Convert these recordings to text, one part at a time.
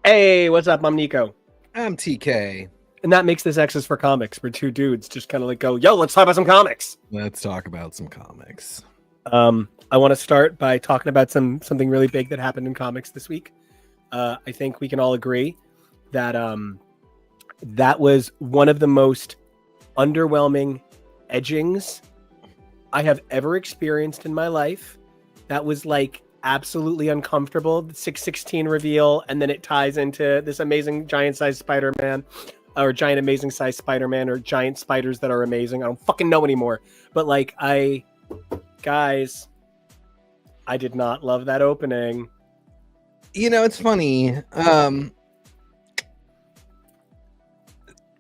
Hey, what's up? I'm Nico. I'm TK. And that makes this X's for Comics, where two dudes just kind of like go, yo, let's talk about some comics. Let's talk about some comics. I want to start by talking about something really big that happened in comics this week. I think we can all agree that that was one of the most underwhelming edgings I have ever experienced in my life. That was like absolutely uncomfortable. The 616 reveal, and then it ties into this amazing giant-sized Spider-Man, or giant amazing-sized Spider-Man, or giant spiders that are amazing. I don't fucking know anymore. But like, guys, I did not love that opening. You know, it's funny.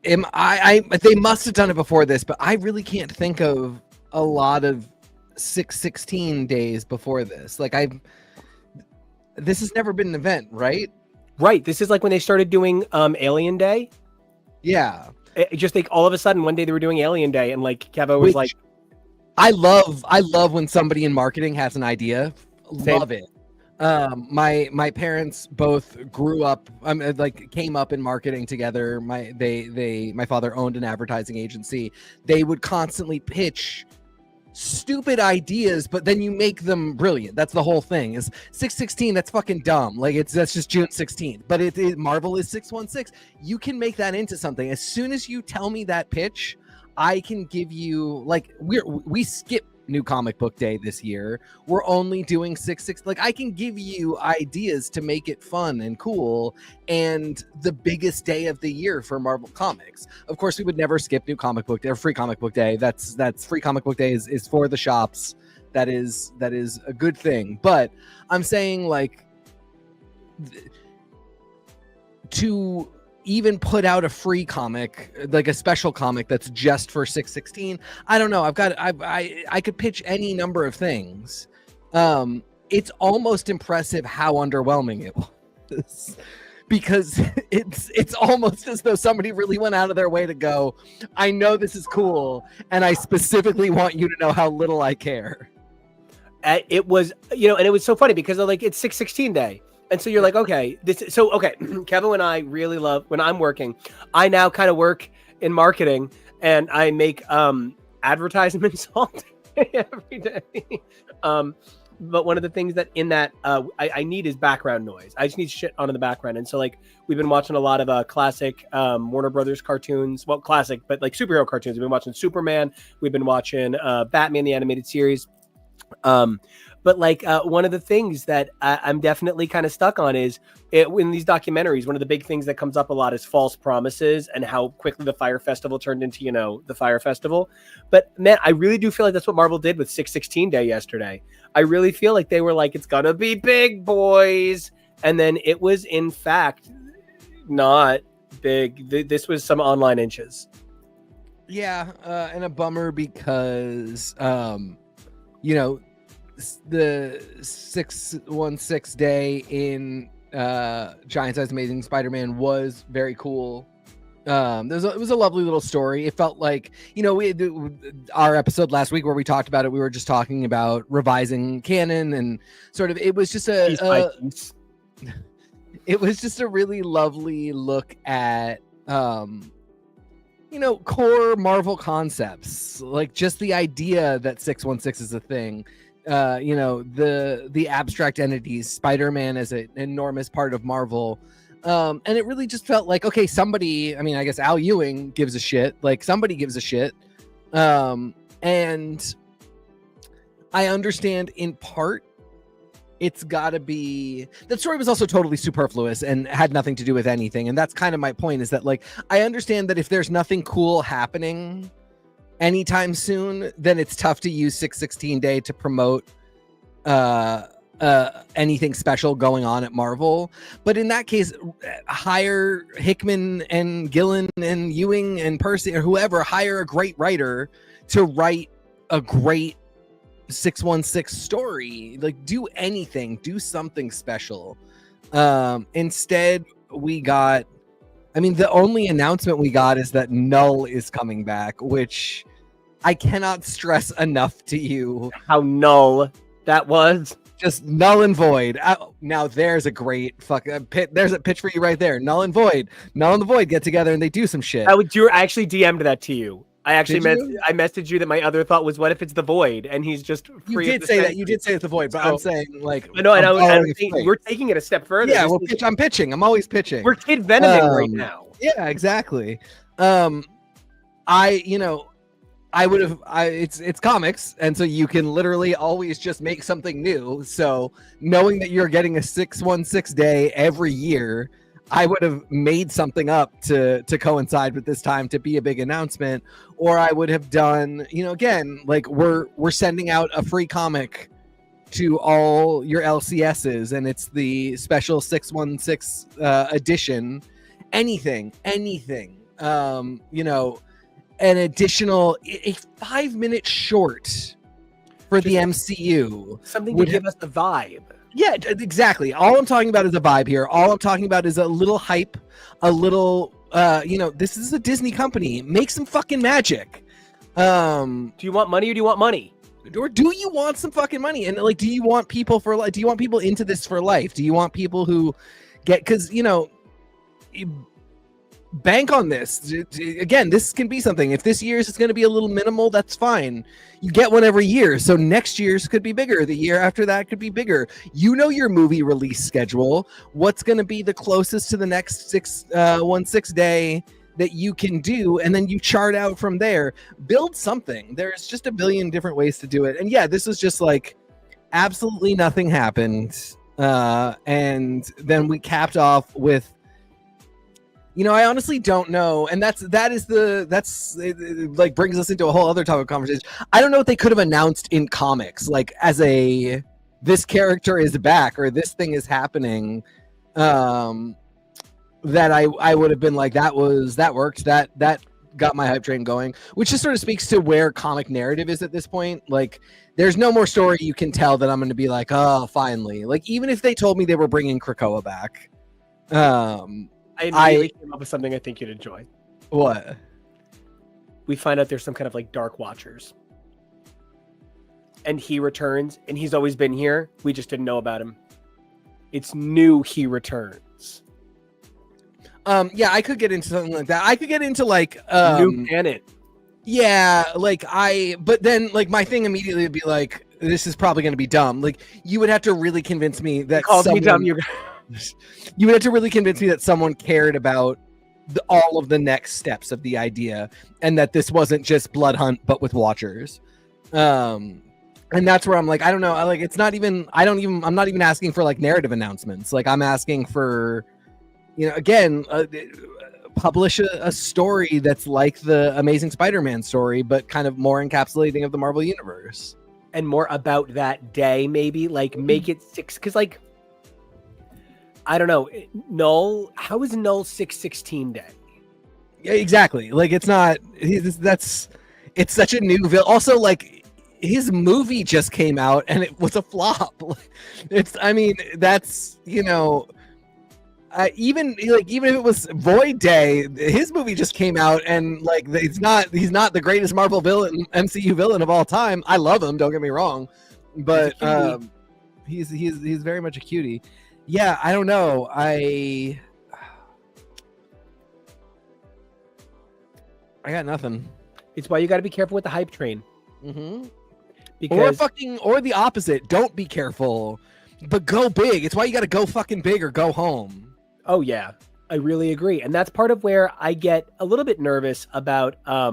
They must have done it before this, but I really can't think of a lot of 616 days before this. Like, this has never been an event, right? Right. This is like when they started doing Alien Day. Yeah. It just like all of a sudden one day they were doing Alien Day, and like KEVO was like, I love when somebody in marketing has an idea. Same. Love it. My parents both grew up, came up in marketing together. My father owned an advertising agency. They would constantly pitch stupid ideas, but then you make them brilliant. That's the whole thing. Is 616? That's fucking dumb. Like that's just June 16th. But Marvel is 616. You can make that into something. As soon as you tell me that pitch, I can give you, like, we skip New Comic Book Day this year. We're only doing 616. Like, I can give you ideas to make it fun and cool, and the biggest day of the year for Marvel Comics. Of course, we would never skip New Comic Book Day or Free Comic Book Day. That's Free Comic Book Day is for the shops. That is a good thing. But I'm saying, like, to even put out a free comic, like a special comic that's just for 616, I don't know. I could pitch any number of things. It's almost impressive how underwhelming it was, because it's almost as though somebody really went out of their way to go, I know this is cool, and I specifically want you to know how little I care. It was, and it was so funny because like it's 616 Day. And so you're like, okay, KEVO and I really love when I'm working. I now kind of work in marketing, and I make advertisements all day, every day. But one of the things that in that I need is background noise. I just need shit on in the background. And so like we've been watching a lot of classic Warner Brothers cartoons. Well, classic, but like superhero cartoons. We've been watching Superman. We've been watching Batman, the animated series. But like one of the things that I'm definitely kind of stuck on is in these documentaries, one of the big things that comes up a lot is false promises and how quickly the Fire Festival turned into, the Fire Festival. But man, I really do feel like that's what Marvel did with 616 Day yesterday. I really feel like they were like, it's gonna be big, boys. And then it was in fact not big. This was some online inches. Yeah, and a bummer because, the 616 Day in Giant Size Amazing Spider-Man was very cool. It was a lovely little story. It felt like, our episode last week where we talked about it, we were just talking about revising canon, and sort of it was just it was just a really lovely look at core Marvel concepts, like just the idea that 616 is a thing. The abstract entities, Spider-Man as an enormous part of Marvel. And it really just felt like, okay, somebody, I guess Al Ewing gives a shit, like somebody gives a shit. And I understand in part it's gotta be, that story was also totally superfluous and had nothing to do with anything. And that's kind of my point, is that like, I understand that if there's nothing cool happening anytime soon, then it's tough to use 616 Day to promote anything special going on at Marvel. But in that case, hire Hickman and Gillen and Ewing and Percy or whoever, hire a great writer to write a great 616 story. Like, do anything, do something special. Instead, we got, the only announcement we got is that Null is coming back, which I cannot stress enough to you how null that was. Just null and void. Now there's a great there's a pitch for you right there. Null and void. Null and the void get together and they do some shit. I actually DM'd that to you. I messaged you that my other thought was, what if it's the void and he's just free? You did say that. You did say it's the void, but I'm saying like we're taking it a step further. Yeah, I'm pitching. I'm always pitching. We're kid venoming right now. Yeah, exactly. It's comics, and so you can literally always just make something new. So knowing that you're getting a 616 day every year, I would have made something up to coincide with this time to be a big announcement, or I would have done, again, like we're sending out a free comic to all your LCSs, and it's the special 616 edition. Anything. An additional a 5-minute short for the MCU. Something to give us the vibe. Yeah, exactly. All I'm talking about is a vibe here. All I'm talking about is a little hype, a little, this is a Disney company. Make some fucking magic. Do you want money or do you want money? Or do you want some fucking money? And like, do you want people do you want people into this for life? Do you want people who because, bank on this. Again, this can be something. If this year's is going to be a little minimal, that's fine. You get one every year, so next year's could be bigger. The year after that could be bigger. Your movie release schedule. What's going to be the closest to the next 616 day that you can do, and then you chart out from there. Build something. There's just a billion different ways to do it. And yeah, this is just like absolutely nothing happened. And then we capped off with, I honestly don't know, and that's like brings us into a whole other topic of conversation. I don't know what they could have announced in comics, like as this character is back or this thing is happening. That I would have been like, that worked, that got my hype train going, which just sort of speaks to where comic narrative is at this point. Like, there's no more story you can tell that I'm going to be like, oh, finally. Like, even if they told me they were bringing Krakoa back, I immediately came up with something I think you'd enjoy. What? We find out there's some kind of like Dark Watchers. And he returns, and he's always been here. We just didn't know about him. It's new he returns. Yeah, I could get into something like that. I could get into like new canon. Yeah, but then like my thing immediately would be like, this is probably going to be dumb. Like, you would have to really convince me that me dumb. You would have to really convince me that someone cared about all of the next steps of the idea, and that this wasn't just Blood Hunt but with Watchers. And that's where I'm like, I don't know. I'm not even asking for like narrative announcements. Like, I'm asking for, again, publish a story that's like the Amazing Spider-Man story, but kind of more encapsulating of the Marvel Universe. And more about that day, maybe. Like, make it 6, because like, I don't know. Null, how is Null 616 day? Yeah, exactly. Like, it's not. It's such a new villain. Also, like, his movie just came out and it was a flop. That's even if it was Void Day, his movie just came out and like he's not the greatest Marvel villain, MCU villain of all time. I love him. Don't get me wrong, but he's very much a cutie. Yeah, I don't know. I got nothing. It's why you got to be careful with the hype train. Mm-hmm. Or the opposite. Don't be careful, but go big. It's why you got to go fucking big or go home. Oh yeah, I really agree, and that's part of where I get a little bit nervous about. I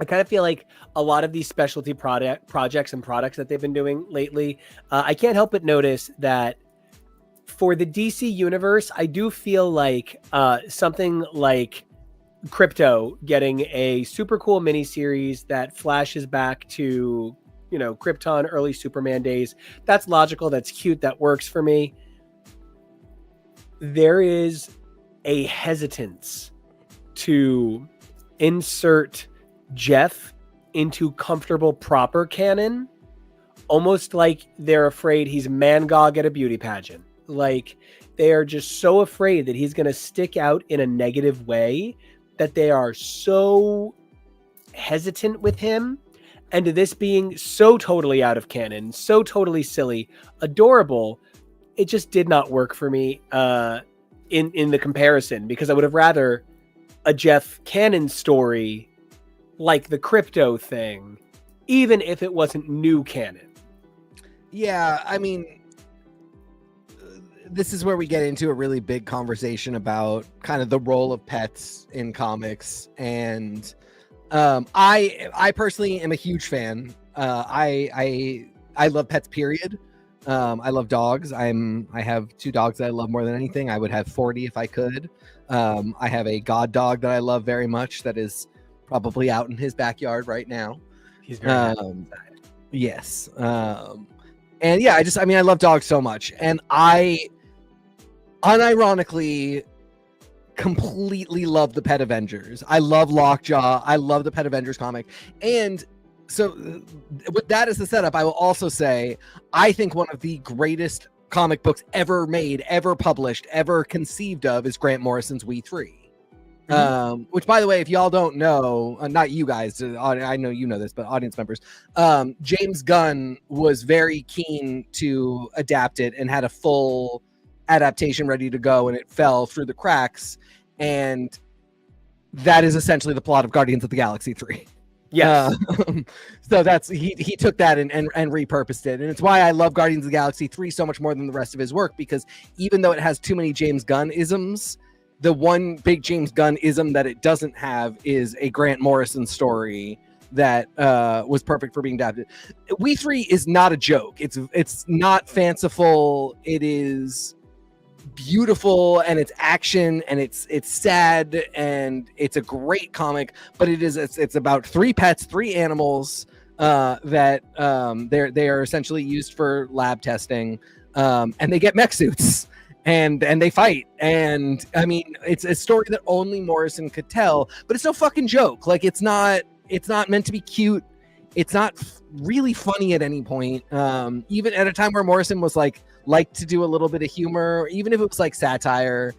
kind of feel like a lot of these specialty projects and products that they've been doing lately. I can't help but notice that. For the DC universe, I do feel like something like Krypto getting a super cool miniseries that flashes back to, Krypton early Superman days. That's logical. That's cute. That works for me. There is a hesitance to insert Jeff into comfortable proper canon, almost like they're afraid he's Mangog at a beauty pageant. Like, they are just so afraid that he's going to stick out in a negative way that they are so hesitant with him. and to this being so totally out of canon, so totally silly, adorable, it just did not work for me in the comparison, because I would have rather a Jeff canon story like the Krypto thing, even if it wasn't new canon. Yeah, I mean, this is where we get into a really big conversation about kind of the role of pets in comics. And I personally am a huge fan. I love pets, period. I love dogs. I have 2 dogs that I love more than anything. I would have 40 if I could. I have a god dog that I love very much that is probably out in his backyard right now. He's very happy. Yes. And yeah, I love dogs so much. And I unironically completely love the Pet Avengers. I love Lockjaw. I love the Pet Avengers comic. And so with that as the setup, I will also say, I think one of the greatest comic books ever made, ever published, ever conceived of is Grant Morrison's We Three. Which, by the way, if y'all don't know, not you guys, I know you know this, but audience members, James Gunn was very keen to adapt it and had a full adaptation ready to go, and it fell through the cracks. And that is essentially the plot of Guardians of the Galaxy 3. Yes. So that's he took that and repurposed it. And it's why I love Guardians of the Galaxy 3 so much more than the rest of his work, because even though it has too many James Gunn isms, the one big James Gunn ism that it doesn't have is a Grant Morrison story that was perfect for being adapted. We Three is not a joke. It's not fanciful. It is beautiful, and it's action, and it's sad, and it's a great comic. But it's about 3 pets, 3 animals that they are essentially used for lab testing, and they get mech suits. And they fight, and I mean, it's a story that only Morrison could tell, but it's no fucking joke. Like, it's not meant to be cute. It's not really funny at any point. Even at a time where Morrison was like to do a little bit of humor, even if it was like satire.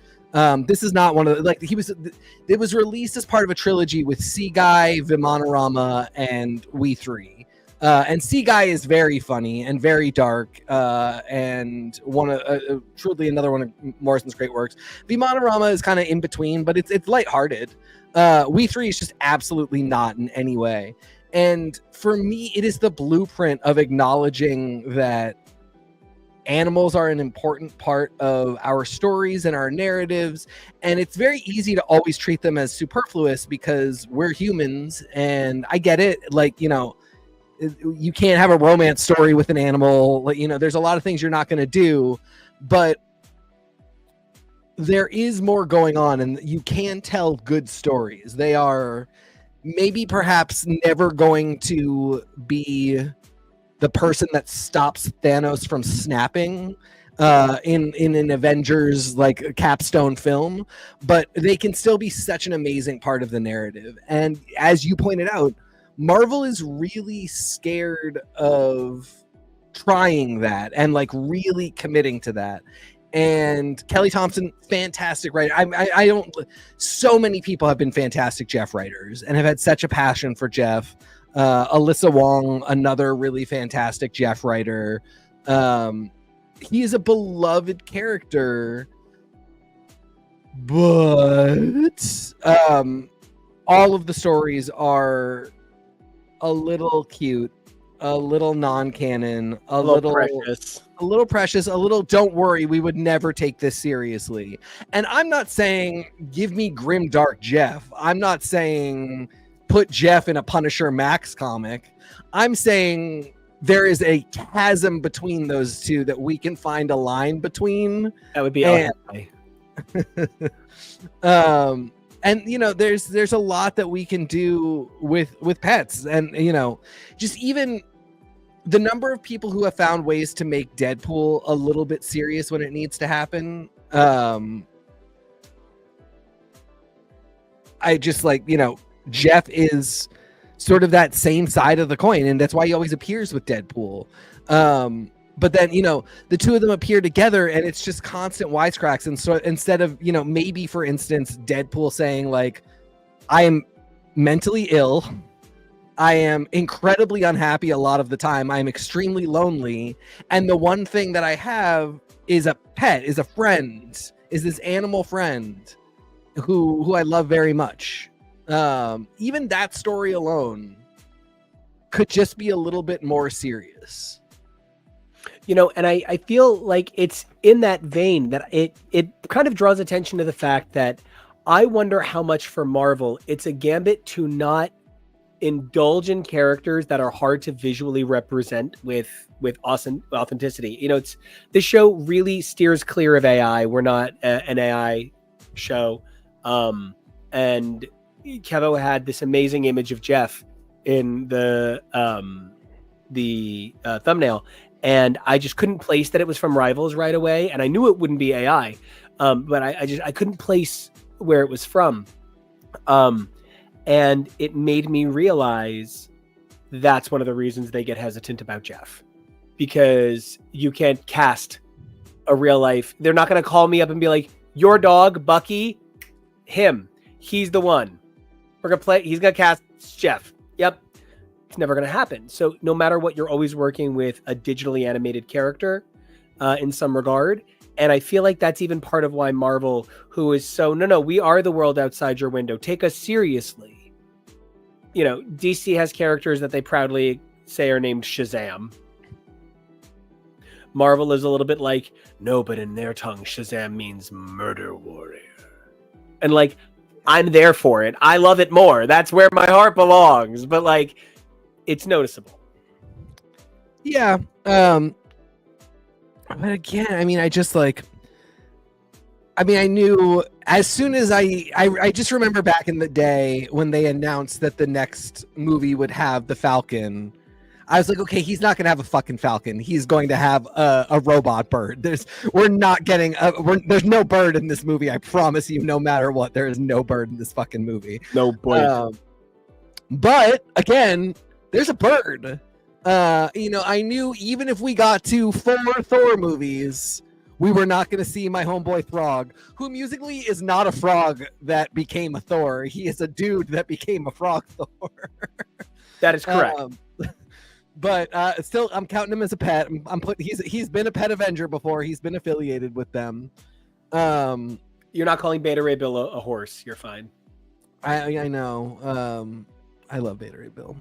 This is not one of the, like, it was released as part of a trilogy with Sea Guy, Vimanorama, and We Three. And Sea Guy is very funny and very dark, and truly another one of Morrison's great works. Vimanorama is kind of in between, but it's lighthearted. We Three is just absolutely not in any way. And for me, it is the blueprint of acknowledging that animals are an important part of our stories and our narratives. And it's very easy to always treat them as superfluous because we're humans. And I get it. Like, you know, you can't have a romance story with an animal. Like, you know, there's a lot of things you're not going to do, but there is more going on, and you can tell good stories. They are maybe perhaps never going to be the person that stops Thanos from snapping in an Avengers like capstone film, but they can still be such an amazing part of the narrative. And as you pointed out, Marvel is really scared of trying that and like really committing to that. And Kelly Thompson, fantastic writer. I don't. So many people have been fantastic Jeff writers and have had such a passion for Jeff. Alyssa Wong, another really fantastic Jeff writer. He is a beloved character, but all of the stories are a little cute, a little non-canon, a little precious, a little don't worry, we would never take this seriously. And I'm not saying give me grim dark Jeff. I'm not saying put Jeff in a Punisher Max comic. I'm saying there is a chasm between those two that we can find a line between. That would be and you know, there's a lot that we can do with pets, and you know, just even the number of people who have found ways to make Deadpool a little bit serious when it needs to happen. I just like, you know, Jeff is sort of that same side of the coin, and that's why he always appears with Deadpool. But then, you know, the two of them appear together and it's just constant wisecracks. And so instead of, you know, maybe for instance, Deadpool saying like, I am mentally ill I am incredibly unhappy a lot of the time. I'm extremely lonely. And the one thing that I have is a pet, is a friend, is this animal friend who I love very much. Even that story alone could just be a little bit more serious. You know, and I feel like it's in that vein that it kind of draws attention to the fact that I wonder how much for Marvel it's a gambit to not indulge in characters that are hard to visually represent with awesome authenticity. You know, it's this show really steers clear of AI. We're not an AI show. And KEVO had this amazing image of Jeff in the thumbnail, and I just couldn't place that it was from Rivals right away, and I knew it wouldn't be AI, but I couldn't place where it was from, and it made me realize that's one of the reasons they get hesitant about Jeff, because you can't cast a real life. They're not going to call me up and be like, your dog Bucky, him, he's the one. We're gonna play. He's gonna cast Jeff. Yep. It's never going to happen. So no matter what, you're always working with a digitally animated character in some regard. And I feel like that's even part of why Marvel, who is so, no, we are the world outside your window. Take us seriously. You know, DC has characters that they proudly say are named Shazam. Marvel is a little bit like, no, but in their tongue, Shazam means murder warrior. And like, I'm there for it. I love it more. That's where my heart belongs. But like, it's noticeable. Yeah. But again, I mean, I knew as soon as I just remember back in the day when they announced that the next movie would have the Falcon. I was like, okay, he's not going to have a fucking Falcon. He's going to have a robot bird. There's no bird in this movie. I promise you, no matter what, there is no bird in this fucking movie. No bird. But again, there's a bird. You know, I knew even if we got to 4 Thor movies, we were not going to see my homeboy Throg, who musically is not a frog that became a Thor. He is a dude that became a frog Thor. That is correct. But still, I'm counting him as a pet. He's been a pet Avenger before. He's been affiliated with them. You're not calling Beta Ray Bill a horse. You're fine. I know. I love Beta Ray Bill.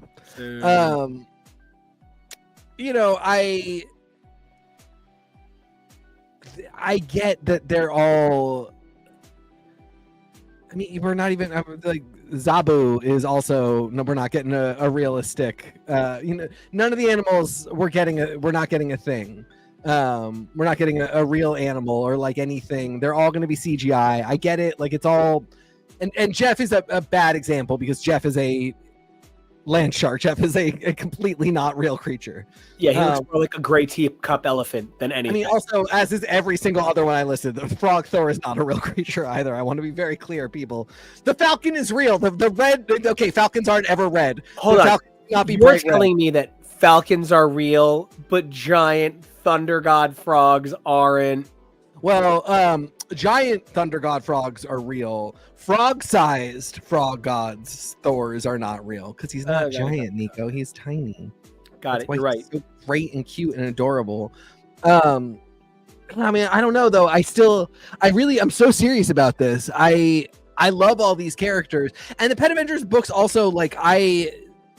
You know, I get that they're all. I mean, we're not even like Zabu is also. No, we're not getting a realistic. You know, none of the animals we're not getting a thing. We're not getting a real animal or like anything. They're all going to be CGI. I get it. Like it's all. And Jeff is a bad example because Jeff is a land shark. Jeff is a completely not real creature. Yeah, he looks more like a gray teacup elephant than anything. I mean, also, as is every single other one I listed, the Frog Thor is not a real creature either. I want to be very clear, people. The Falcon is real. The red. Okay, Falcons aren't ever red. Hold on. You're telling me that Falcons are real, but giant thunder god frogs aren't? Well, giant thunder god frogs are real. Frog-sized frog gods Thors are not real because he's not giant, Nico. He's tiny. Got it. You're right. So great and cute and adorable. I mean, I don't know though. I'm so serious about this. I love all these characters, and the Pet Avengers books also. Like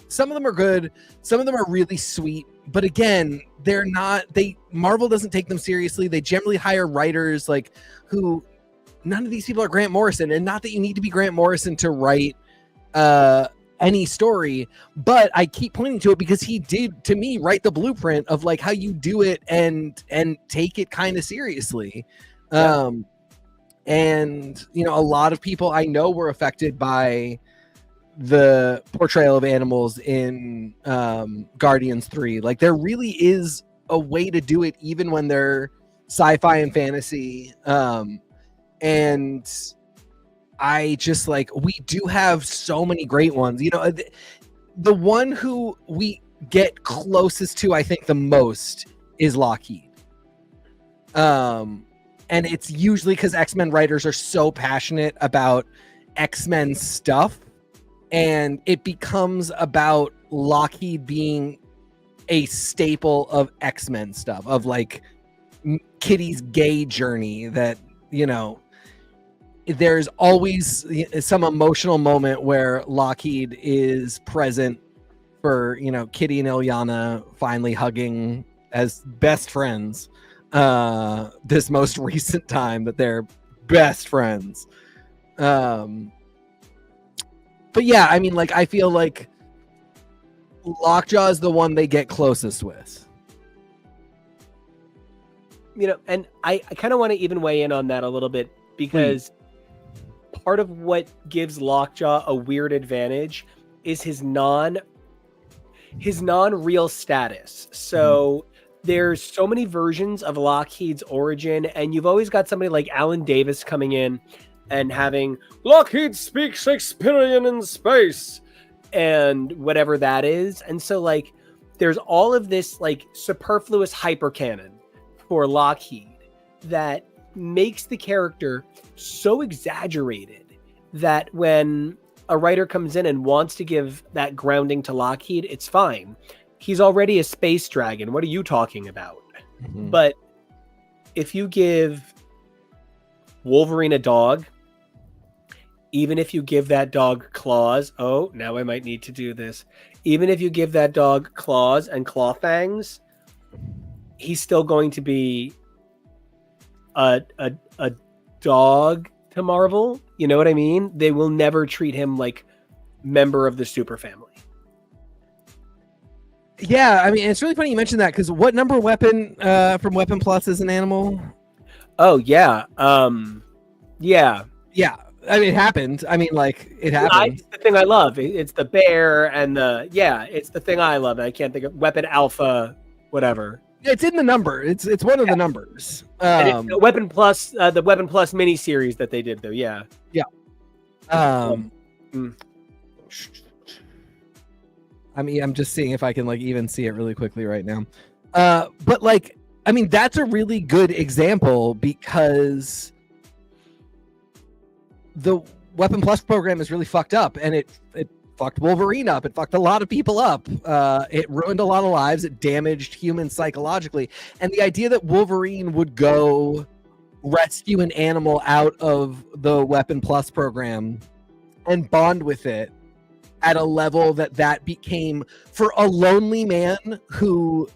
some of them are good. Some of them are really sweet. But again, they're not. Marvel doesn't take them seriously. They generally hire writers like who. None of these people are Grant Morrison, and not that you need to be Grant Morrison to write any story, but I keep pointing to it because he did, to me, write the blueprint of like how you do it and take it kind of seriously. Yeah. And you know, a lot of people I know were affected by the portrayal of animals in Guardians 3. Like there really is a way to do it even when they're sci-fi and fantasy. And I just like, we do have so many great ones. You know, the one who we get closest to, I think, the most is Lockheed. And it's usually because X-Men writers are so passionate about X-Men stuff. And it becomes about Lockheed being a staple of X-Men stuff, of like Kitty's gay journey, that, you know, there's always some emotional moment where Lockheed is present for, you know, Kitty and Ilyana finally hugging as best friends. This most recent time that they're best friends. But yeah, I mean, like, I feel like Lockjaw is the one they get closest with. You know, and I kind of want to even weigh in on that a little bit, because part of what gives Lockjaw a weird advantage is his non-real status. So there's so many versions of Lockheed's origin, and you've always got somebody like Alan Davis coming in and having Lockheed speaks Shakespearean in space and whatever that is. And so like there's all of this like superfluous hypercanon for Lockheed that makes the character so exaggerated that when a writer comes in and wants to give that grounding to Lockheed, it's fine. He's already a space dragon. What are you talking about? Mm-hmm. But if you give Wolverine a dog, even if you give that dog claws, oh, now I might need to do this. Even if you give that dog claws and claw fangs, he's still going to be a dog to Marvel. You know what I mean? They will never treat him like member of the super family. Yeah, I mean, it's really funny you mentioned that, because what number weapon from Weapon Plus is an animal? Oh, yeah. Yeah. Yeah. I mean, it happened. I mean, like, it happened. It's the thing I love. It's the bear and it's the thing I love. I can't think of Weapon Alpha, whatever. It's in the number. It's one of the numbers. And it's the Weapon Plus miniseries that they did, though. Yeah. Yeah. I mean, I'm just seeing if I can like even see it really quickly right now. But like, I mean, that's a really good example, because the Weapon Plus program is really fucked up, and it fucked Wolverine up. It fucked a lot of people up. It ruined a lot of lives. It damaged humans psychologically. And the idea that Wolverine would go rescue an animal out of the Weapon Plus program and bond with it at a level that became, for a lonely man who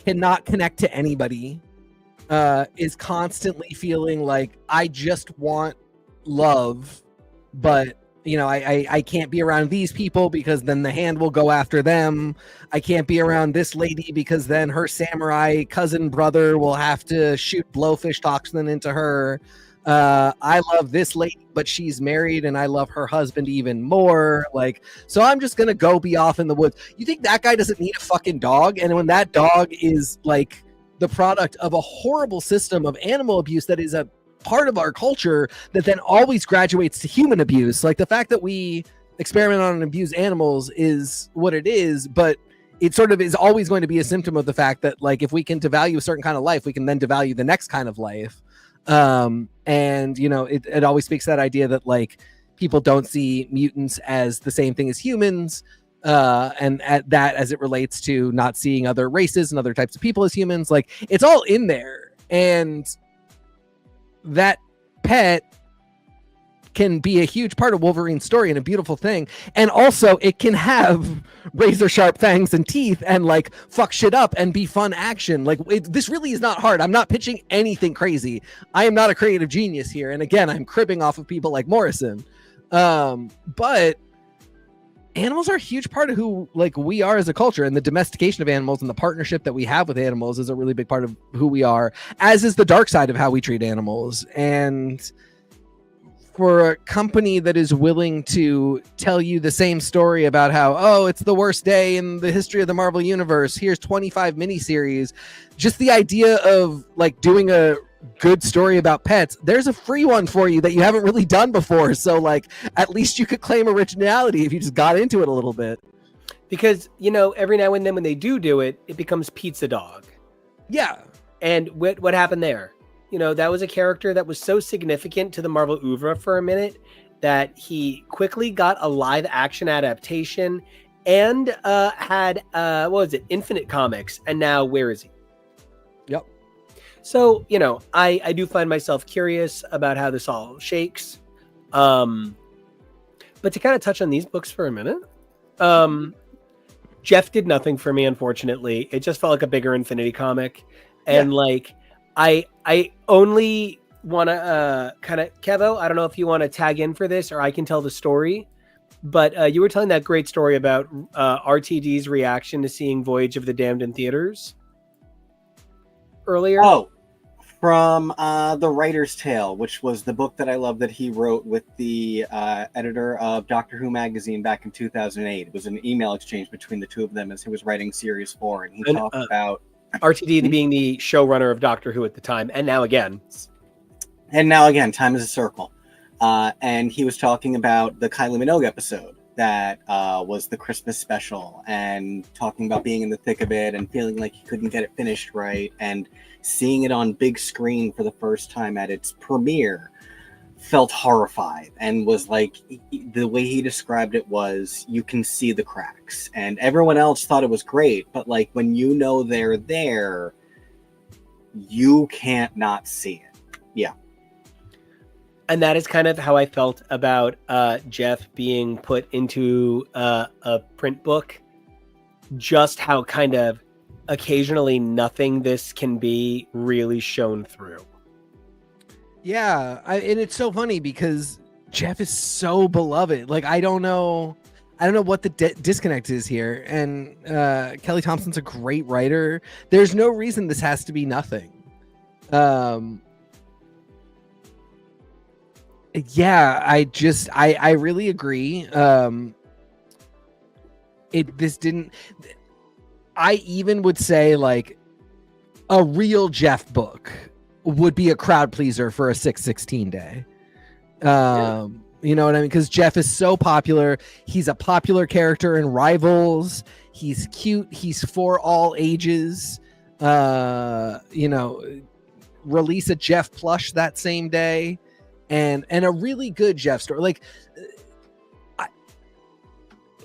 cannot connect to anybody, is constantly feeling like, I just want love, but you know, I can't be around these people because then the hand will go after them. I can't be around this lady because then her samurai cousin brother will have to shoot blowfish toxin into her. I love this lady, but she's married and I love her husband even more. Like, so I'm just gonna go be off in the woods. You think that guy doesn't need a fucking dog? And when that dog is like the product of a horrible system of animal abuse that is a part of our culture that then always graduates to human abuse. Like, the fact that we experiment on and abuse animals is what it is, but it sort of is always going to be a symptom of the fact that, like, if we can devalue a certain kind of life, we can then devalue the next kind of life. And you know, it always speaks to that idea that like people don't see mutants as the same thing as humans, and at that as it relates to not seeing other races and other types of people as humans. Like, it's all in there, and that pet can be a huge part of Wolverine's story and a beautiful thing. And also it can have razor sharp fangs and teeth and like fuck shit up and be fun action. Like, this really is not hard. I'm not pitching anything crazy. I am not a creative genius here. And again, I'm cribbing off of people like Morrison. But animals are a huge part of who like we are as a culture, and the domestication of animals and the partnership that we have with animals is a really big part of who we are, as is the dark side of how we treat animals. And for a company that is willing to tell you the same story about how, oh, it's the worst day in the history of the Marvel universe, here's 25 miniseries, just the idea of like doing a good story about pets, there's a free one for you that you haven't really done before. So like, at least you could claim originality if you just got into it a little bit. Because, you know, every now and then when they do it, it becomes Pizza Dog. Yeah. And what happened there? You know, that was a character that was so significant to the Marvel oeuvre for a minute that he quickly got a live action adaptation, and had what was it, Infinite Comics, and now where is he? Yep. So, you know, I do find myself curious about how this all shakes. But to kind of touch on these books for a minute, Jeff did nothing for me, unfortunately. It just felt like a bigger Infinity comic. And like, I only want to kind of, Kevo, I don't know if you want to tag in for this or I can tell the story. But you were telling that great story about RTD's reaction to seeing Voyage of the Damned in theaters earlier. Oh, from The Writer's Tale, which was the book that I love that he wrote with the editor of Doctor Who magazine back in 2008. It was an email exchange between the two of them as he was writing Series 4. And he talked about... RTD being the showrunner of Doctor Who at the time, and now again. And now again, time is a circle. And he was talking about the Kylie Minogue episode that was the Christmas special, and talking about being in the thick of it and feeling like he couldn't get it finished right, and seeing it on big screen for the first time at its premiere, felt horrified, and was like, the way he described it was, you can see the cracks, and everyone else thought it was great, but like when you know they're there, you can't not see it. Yeah. And that is kind of how I felt about Jeff being put into a print book. Just how kind of occasionally nothing this can be really shown through. Yeah, and it's so funny because Jeff is so beloved. Like, I don't know what the disconnect is here. And Kelly Thompson's a great writer. There's no reason this has to be nothing. Yeah, I really agree. I even would say like a real Jeff book would be a crowd pleaser for a 6/16 day. You know what I mean? Because Jeff is so popular. He's a popular character in Rivals. He's cute. He's for all ages. You know, release a Jeff plush that same day. And a really good Jeff story. Like,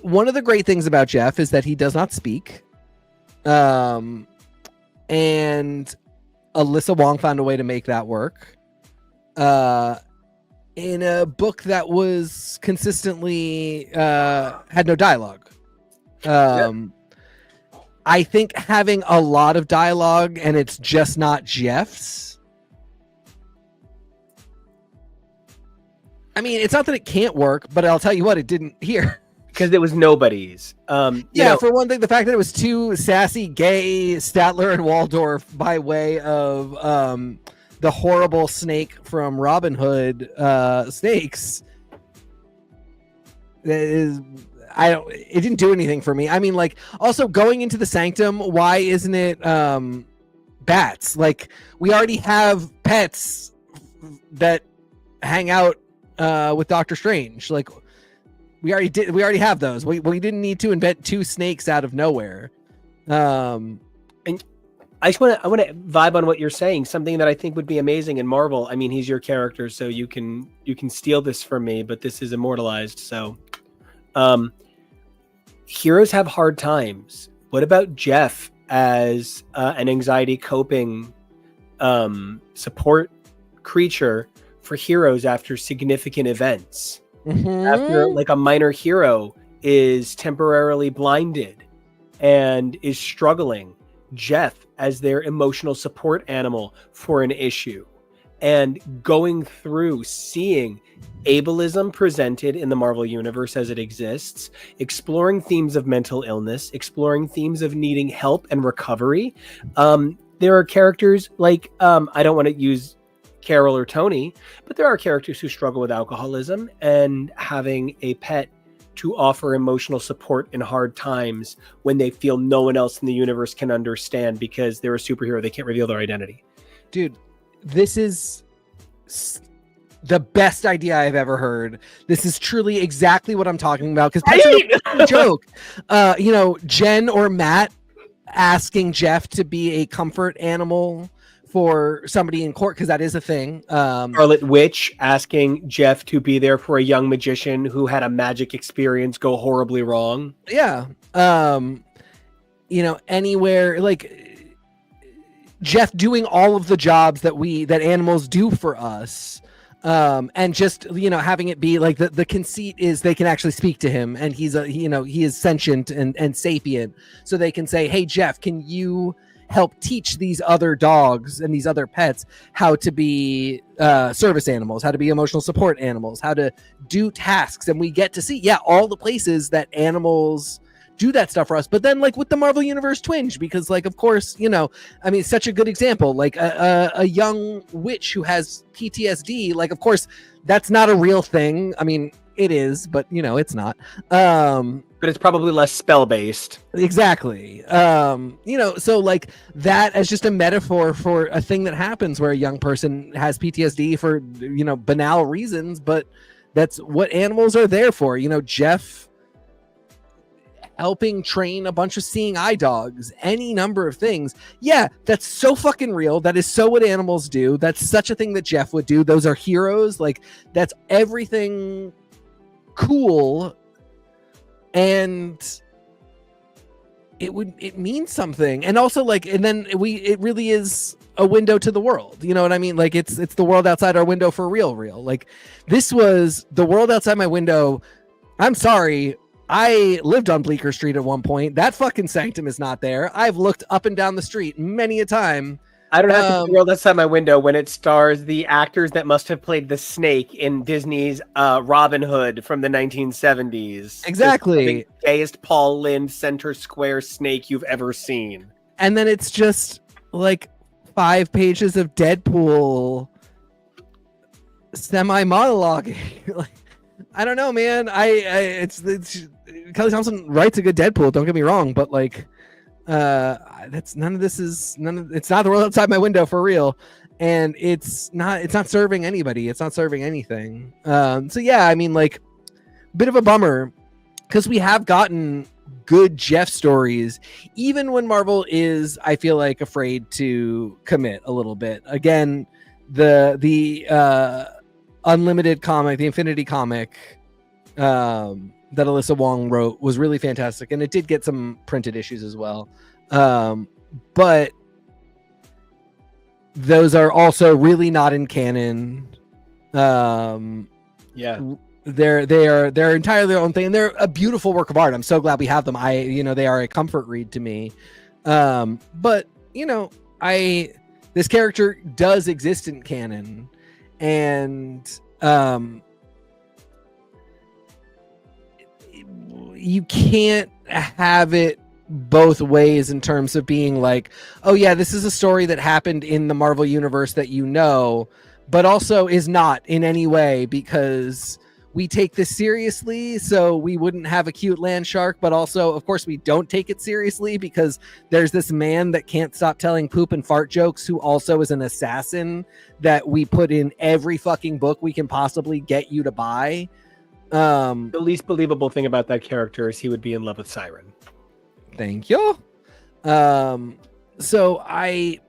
one of the great things about Jeff is that he does not speak. And Alyssa Wong found a way to make that work. In a book that was consistently had no dialogue. I think having a lot of dialogue and it's just not Jeff's. I mean, it's not that it can't work, but I'll tell you what, it didn't here. Because it was nobody's. For one thing, the fact that it was two sassy, gay Statler and Waldorf by way of the horrible snake from Robin Hood snakes. It didn't do anything for me. I mean, like, also going into the Sanctum, why isn't it bats? Like, we already have pets that hang out with Doctor Strange. Like, we already have those. We didn't need to invent two snakes out of nowhere. And I want to vibe on what you're saying. Something that I think would be amazing in Marvel. I mean, he's your character, so you can steal this from me, but this is immortalized. So, heroes have hard times. What about Jeff as an anxiety coping support creature for heroes after significant events? After like a minor hero is temporarily blinded and is struggling, Jeff as their emotional support animal for an issue, and going through seeing ableism presented in the Marvel universe as it exists, exploring themes of mental illness, exploring themes of needing help and recovery. There are characters like I don't want to use Carol or Tony, but there are characters who struggle with alcoholism, and having a pet to offer emotional support in hard times when they feel no one else in the universe can understand because they're a superhero, they can't reveal their identity. Dude, this is the best idea I've ever heard. This is truly exactly what I'm talking about, because that's a joke. You know, Jen or Matt asking Jeff to be a comfort animal for somebody in court, because that is a thing. Scarlet Witch asking Jeff to be there for a young magician who had a magic experience go horribly wrong. Yeah. Anywhere, like Jeff doing all of the jobs that animals do for us. And just, having it be like the conceit is they can actually speak to him, and he is sentient and sapient. So they can say, hey, Jeff, can you help teach these other dogs and these other pets how to be service animals, how to be emotional support animals, how to do tasks. And we get to see, all the places that animals do that stuff for us. But then, like, with the Marvel Universe twinge, because, like, of course, it's such a good example, like a young witch who has PTSD, like, of course, that's not a real thing. I mean, it is, but it's not. But it's probably less spell-based. Exactly. So like that as just a metaphor for a thing that happens where a young person has PTSD for, banal reasons, but that's what animals are there for. Jeff helping train a bunch of seeing eye dogs, any number of things. Yeah, that's so fucking real. That is so what animals do. That's such a thing that Jeff would do. Those are heroes. Like, that's everything cool. And it means something. And also, like, and then it really is a window to the world. You know what I mean? Like, it's the world outside our window for real. Like, this was the world outside my window. I'm sorry, I lived on Bleecker Street at one point. That fucking sanctum is not there. I've looked up and down the street many a time. I don't have to see the world outside my window when it stars the actors that must have played the snake in Disney's Robin Hood from the 1970s. Exactly. The gayest Paul Lynde center square snake you've ever seen. And then it's just like 5 pages of Deadpool semi-monologuing. Like, I don't know, man. It's Kelly Thompson writes a good Deadpool, don't get me wrong, but like it's not the world outside my window for real, and it's not serving anybody, it's not serving anything. So yeah, I mean, like, bit of a bummer, because we have gotten good Jeff stories, even when Marvel is, I feel like, afraid to commit a little bit. Again, the Unlimited comic, the Infinity comic that Alyssa Wong wrote was really fantastic, and it did get some printed issues as well. But those are also really not in canon. They're entirely their own thing, and they're a beautiful work of art. I'm so glad we have them. They are a comfort read to me. But this character does exist in canon, and you can't have it both ways in terms of being like, oh yeah, this is a story that happened in the Marvel universe that but also is not in any way, because we take this seriously, so we wouldn't have a cute land shark, but also, of course, we don't take it seriously because there's this man that can't stop telling poop and fart jokes who also is an assassin that we put in every fucking book we can possibly get you to buy. The least believable thing about that character is he would be in love with Siren. Thank you. So I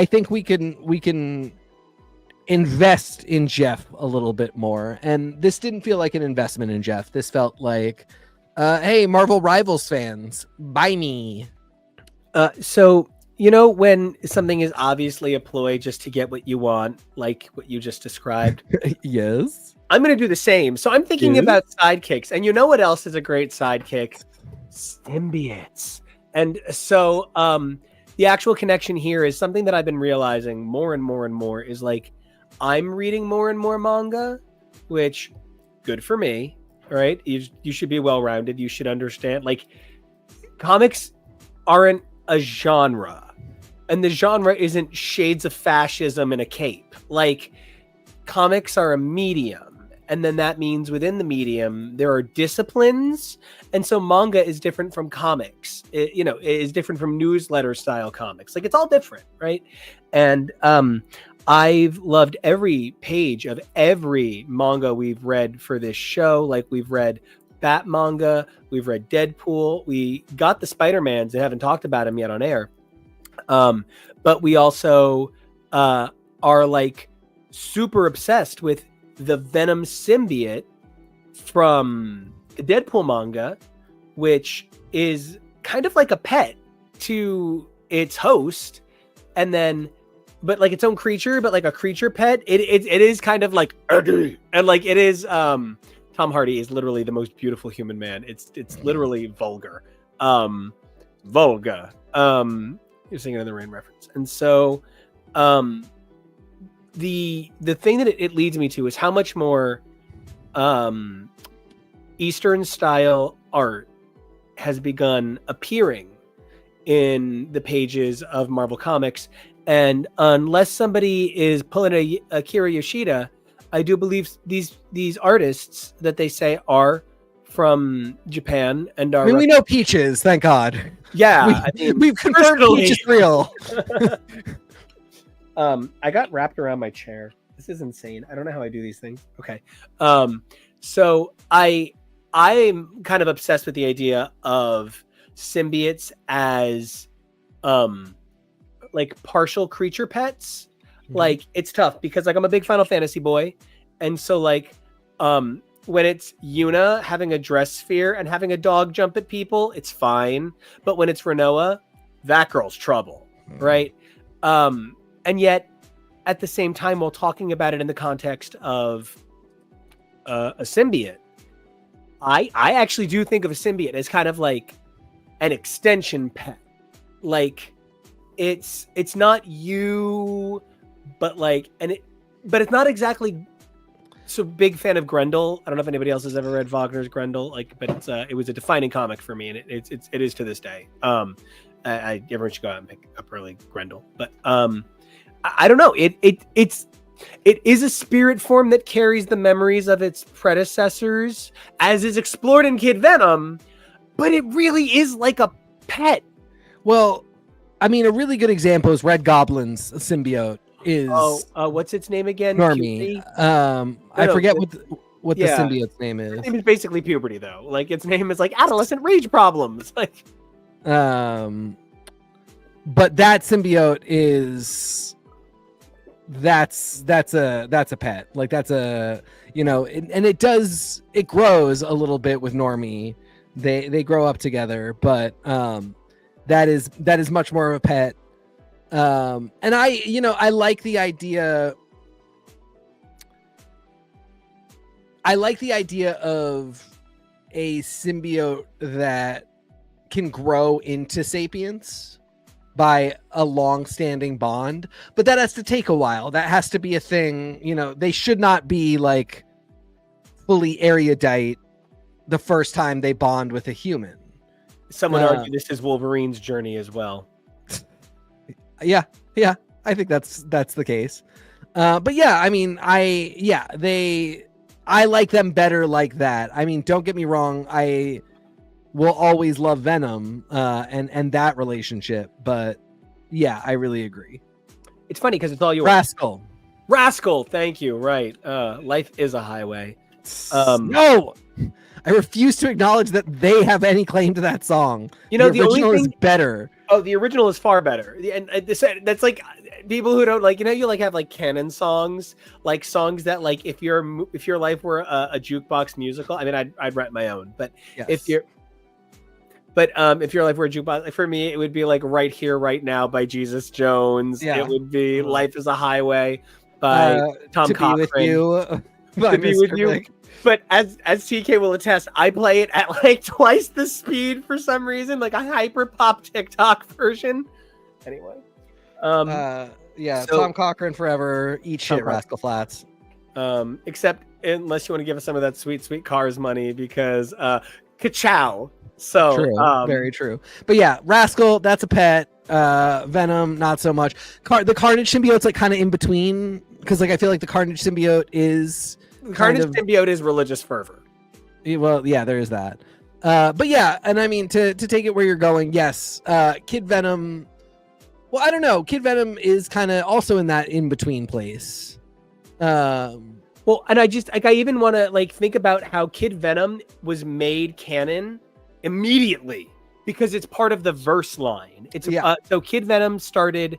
think we can invest in Jeff a little bit more, and this didn't feel like an investment in Jeff. This felt like, hey, Marvel Rivals fans, buy me. So when something is obviously a ploy just to get what you want, like what you just described. Yes. I'm going to do the same. So I'm thinking about sidekicks, and you know what else is a great sidekick? Symbiotes. And so the actual connection here is something that I've been realizing more and more and more is, like, I'm reading more and more manga, which good for me. All right. You should be well-rounded. You should understand, like, comics aren't a genre, and the genre isn't shades of fascism and a cape. Like, comics are a medium. And then that means within the medium, there are disciplines. And so manga is different from comics. It is different from newsletter style comics. Like, it's all different, right? And I've loved every page of every manga we've read for this show. Like, we've read Bat manga, we've read Deadpool, we got the Spider-Mans and haven't talked about him yet on air. but we also are like super obsessed with the Venom symbiote from the Deadpool manga, which is kind of like a pet to its host, and then but like its own creature, but like a creature pet. It is kind of like and like it is Tom Hardy is literally the most beautiful human man. It's literally vulgar. Vulgar. You're singing in the rain reference. And so the thing that it leads me to is how much more Eastern style art has begun appearing in the pages of Marvel Comics. And unless somebody is pulling a Akira Yoshida, I do believe these artists that they say are from Japan and are. I mean, we know Peaches, thank God. Yeah, we've confirmed Peach is real. I got wrapped around my chair. This is insane. I don't know how I do these things. Okay. So I'm kind of obsessed with the idea of symbiotes as like partial creature pets. Like it's tough because like I'm a big Final Fantasy boy, and so like when it's Yuna having a dress sphere and having a dog jump at people, it's fine. But when it's Renoa, that girl's trouble, right? And yet, at the same time, while talking about it in the context of a symbiote, I actually do think of a symbiote as kind of like an extension pet. Like it's not you, but like but it's not exactly. So big fan of Grendel. I don't know if anybody else has ever read Wagner's Grendel, like, but it was a defining comic for me, and it is to this day. Everyone should go out and pick up early Grendel, but I don't know. It is a spirit form that carries the memories of its predecessors, as is explored in Kid Venom, but it really is like a pet. Well, I mean, a really good example is Red Goblin's symbiote. Is what's its name again? Normie. I forget what the symbiote's name is. Its name is basically puberty, though. Like its name is like adolescent rage problems. Like, but that symbiote is that's a pet. Like that's a and it grows a little bit with Normie. They grow up together, but that is much more of a pet. And I like the idea. I like the idea of a symbiote that can grow into sapience by a long-standing bond, but that has to take a while. That has to be a thing. They should not be like fully erudite the first time they bond with a human. Someone argued this is Wolverine's journey as well. Yeah, I think that's the case. But yeah, I mean, I like them better like that. I mean, don't get me wrong, I will always love Venom and that relationship, but yeah, I really agree. It's funny because it's all yours. Rascal, thank you. Right. Life is a highway. No, I refuse to acknowledge that they have any claim to that song. The original is better. Oh, the original is far better. And that's like people who don't like, you like have like canon songs, like songs that like if your life were a jukebox musical. I mean, I'd write my own, but yes. if your life were a jukebox, like for me, it would be like Right Here, Right Now by Jesus Jones. Yeah. It would be Life is a Highway by Tom Cochrane. To Be With You. To Be With You. But as TK will attest, I play it at like twice the speed for some reason, like a hyper pop TikTok version. Anyway, Tom Cochrane forever. Eat shit, Rascal Flatts. Except unless you want to give us some of that sweet Cars money, because ka-chow. So true, very true. But yeah, Rascal, that's a pet. Venom, not so much. The Carnage symbiote's like kind of in between, because like I feel like the Carnage symbiote is. Symbiote is religious fervor. Well, yeah, there is that. But yeah, and I mean to take it where you're going, yes. Kid Venom. Well, I don't know. Kid Venom is kind of also in that in between place. Well, and I even want to like think about how Kid Venom was made canon immediately because it's part of the verse line. So Kid Venom started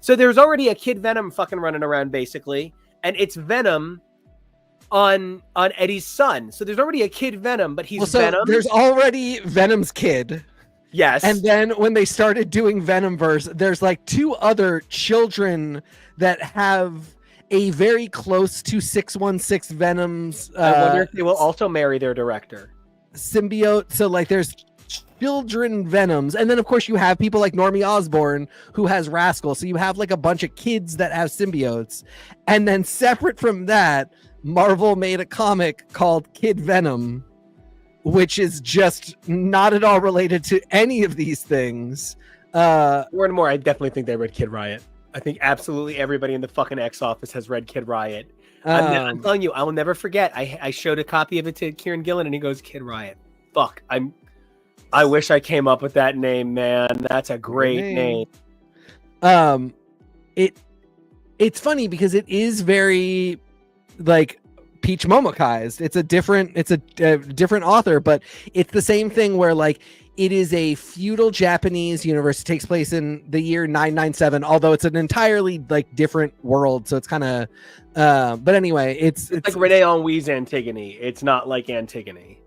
So there's already a Kid Venom fucking running around basically, and it's Venom on Eddie's son. So there's already a Kid Venom, but he's Venom. There's already Venom's kid. Yes. And then when they started doing Venomverse, there's like 2 other children that have a very close to 616 Venom's. I wonder if they will also marry their director. Symbiote. So like there's children Venoms. And then of course you have people like Normie Osborn who has Rascal. So you have like a bunch of kids that have symbiotes. And then separate from that, Marvel made a comic called Kid Venom, which is just not at all related to any of these things. More and more, I definitely think they read Kid Riot. I think absolutely everybody in the fucking X office has read Kid Riot. I'm telling you, I will never forget. I showed a copy of it to Kieran Gillen, and he goes, "Kid Riot." Fuck, I wish I came up with that name, man. That's a great name. It's funny because it is very like Peach Momokized. It's a different author, but it's the same thing where like it is a feudal Japanese universe. It takes place in the year 997, although it's an entirely like different world. So it's kind of, but anyway, it's like Rene Henwi's Antigone. It's not like Antigone.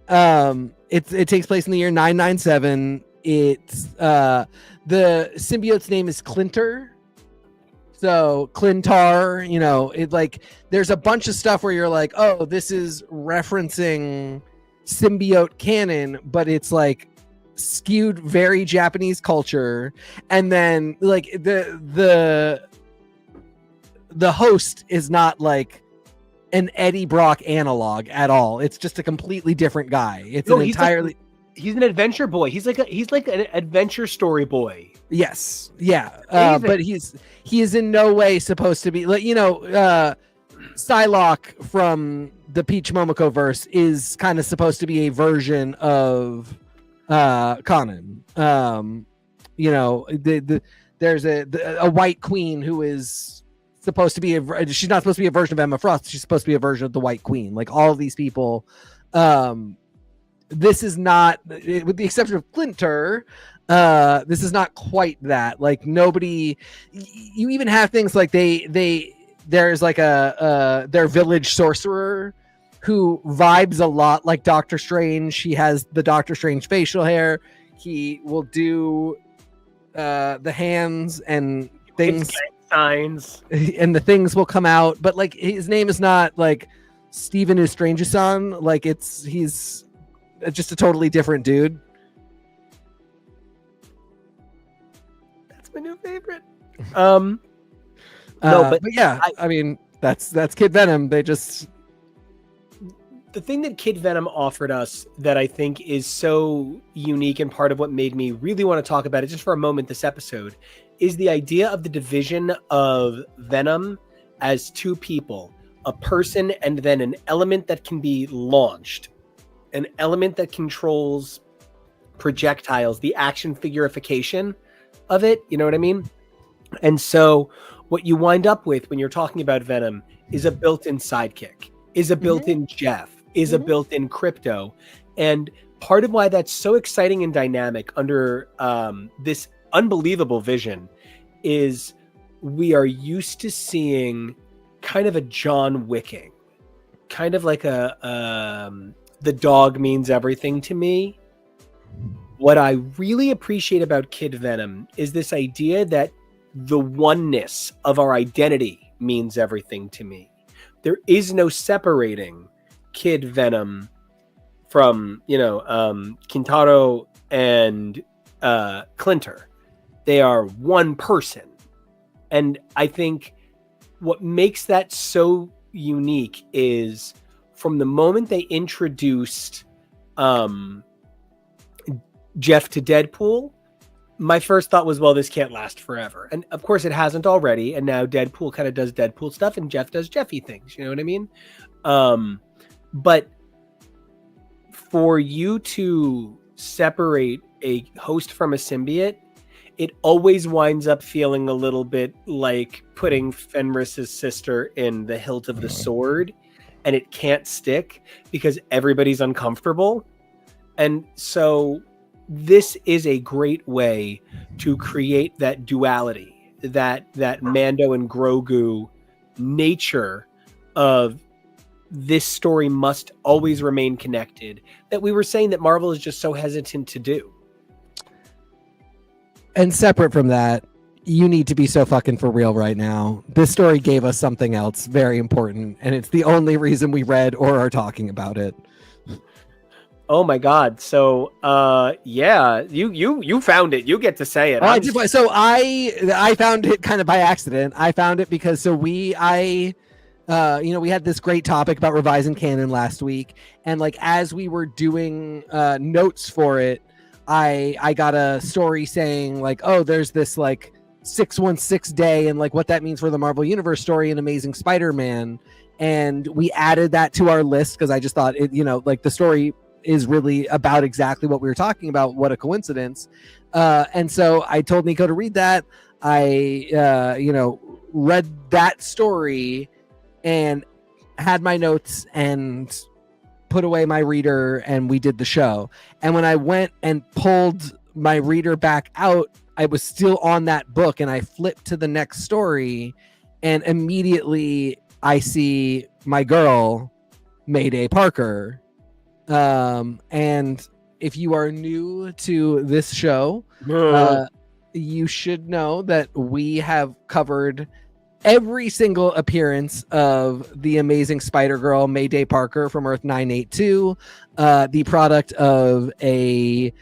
It takes place in the year 997. It's the symbiote's name is Clinter. So Clintar, you know, it like there's a bunch of stuff where you're like, oh, this is referencing symbiote canon, but it's like skewed very Japanese culture. And then like the host is not like an Eddie Brock analog at all. It's just a completely different guy. It's he's an adventure boy. He's like an adventure story boy. Yes. Yeah. But he is in no way supposed to be like, you know, Psylocke from the Peach Momoko verse is kind of supposed to be a version of Conan. You know, there's a white queen who is supposed to be she's not supposed to be a version of Emma Frost. She's supposed to be a version of the White Queen. Like all of these people. This is not, with the exception of Clinter, this is not quite that. Like nobody, you even have things like there's like their village sorcerer who vibes a lot like Doctor Strange. He has the Doctor Strange facial hair. He will do the hands and things, signs, and the things will come out. But like his name is not like Stephen Estrangeson. Like he's just a totally different dude. That's my new favorite. No, but yeah, I mean that's Kid Venom. The thing that Kid Venom offered us that I think is so unique and part of what made me really want to talk about it just for a moment this episode is the idea of the division of Venom as 2 people, a person and then an element that can be launched, an element that controls projectiles, the action figurification of it. You know what I mean? And so what you wind up with when you're talking about Venom is a built-in sidekick, is a built-in Jeff, is a built-in Krypto. And part of why that's so exciting and dynamic under this unbelievable vision is we are used to seeing kind of a John Wicking, kind of like the dog means everything to me. What I really appreciate about Kid Venom is this idea that the oneness of our identity means everything to me. There is no separating Kid Venom from, you know, Kintaro and Clinter. They are one person. And I think what makes that so unique is from the moment they introduced Jeff to Deadpool, my first thought was, well, this can't last forever. And of course it hasn't already. And now Deadpool kind of does Deadpool stuff and Jeff does Jeffy things. You know what I mean? But for you to separate a host from a symbiote, it always winds up feeling a little bit like putting Fenris's sister in the hilt of the sword, and it can't stick because everybody's uncomfortable. And so this is a great way to create that duality, that Mando and Grogu nature of this story must always remain connected that we were saying that Marvel is just so hesitant to do. And separate from that, you need to be so fucking for real right now. This story gave us something else very important, and it's the only reason we read or are talking about it. Oh my God. So yeah, you found it. You get to say it. Oh, I did. So I found it kind of by accident. I found it because we had this great topic about revising canon last week, and like as we were doing notes for it, I got a story saying like, oh, there's this like 616 day and like what that means for the Marvel Universe story in Amazing Spider-Man, and we added that to our list because I just thought it, like the story is really about exactly what we were talking about. What a coincidence. And so I told Nico to read that. I read that story and had my notes and put away my reader, and we did the show. And when I went and pulled my reader back out, I was still on that book, and I flipped to the next story, and immediately I see my girl, Mayday Parker. And if you are new to this show, you should know that we have covered every single appearance of the amazing Spider-Girl Mayday Parker from Earth 982, the product of a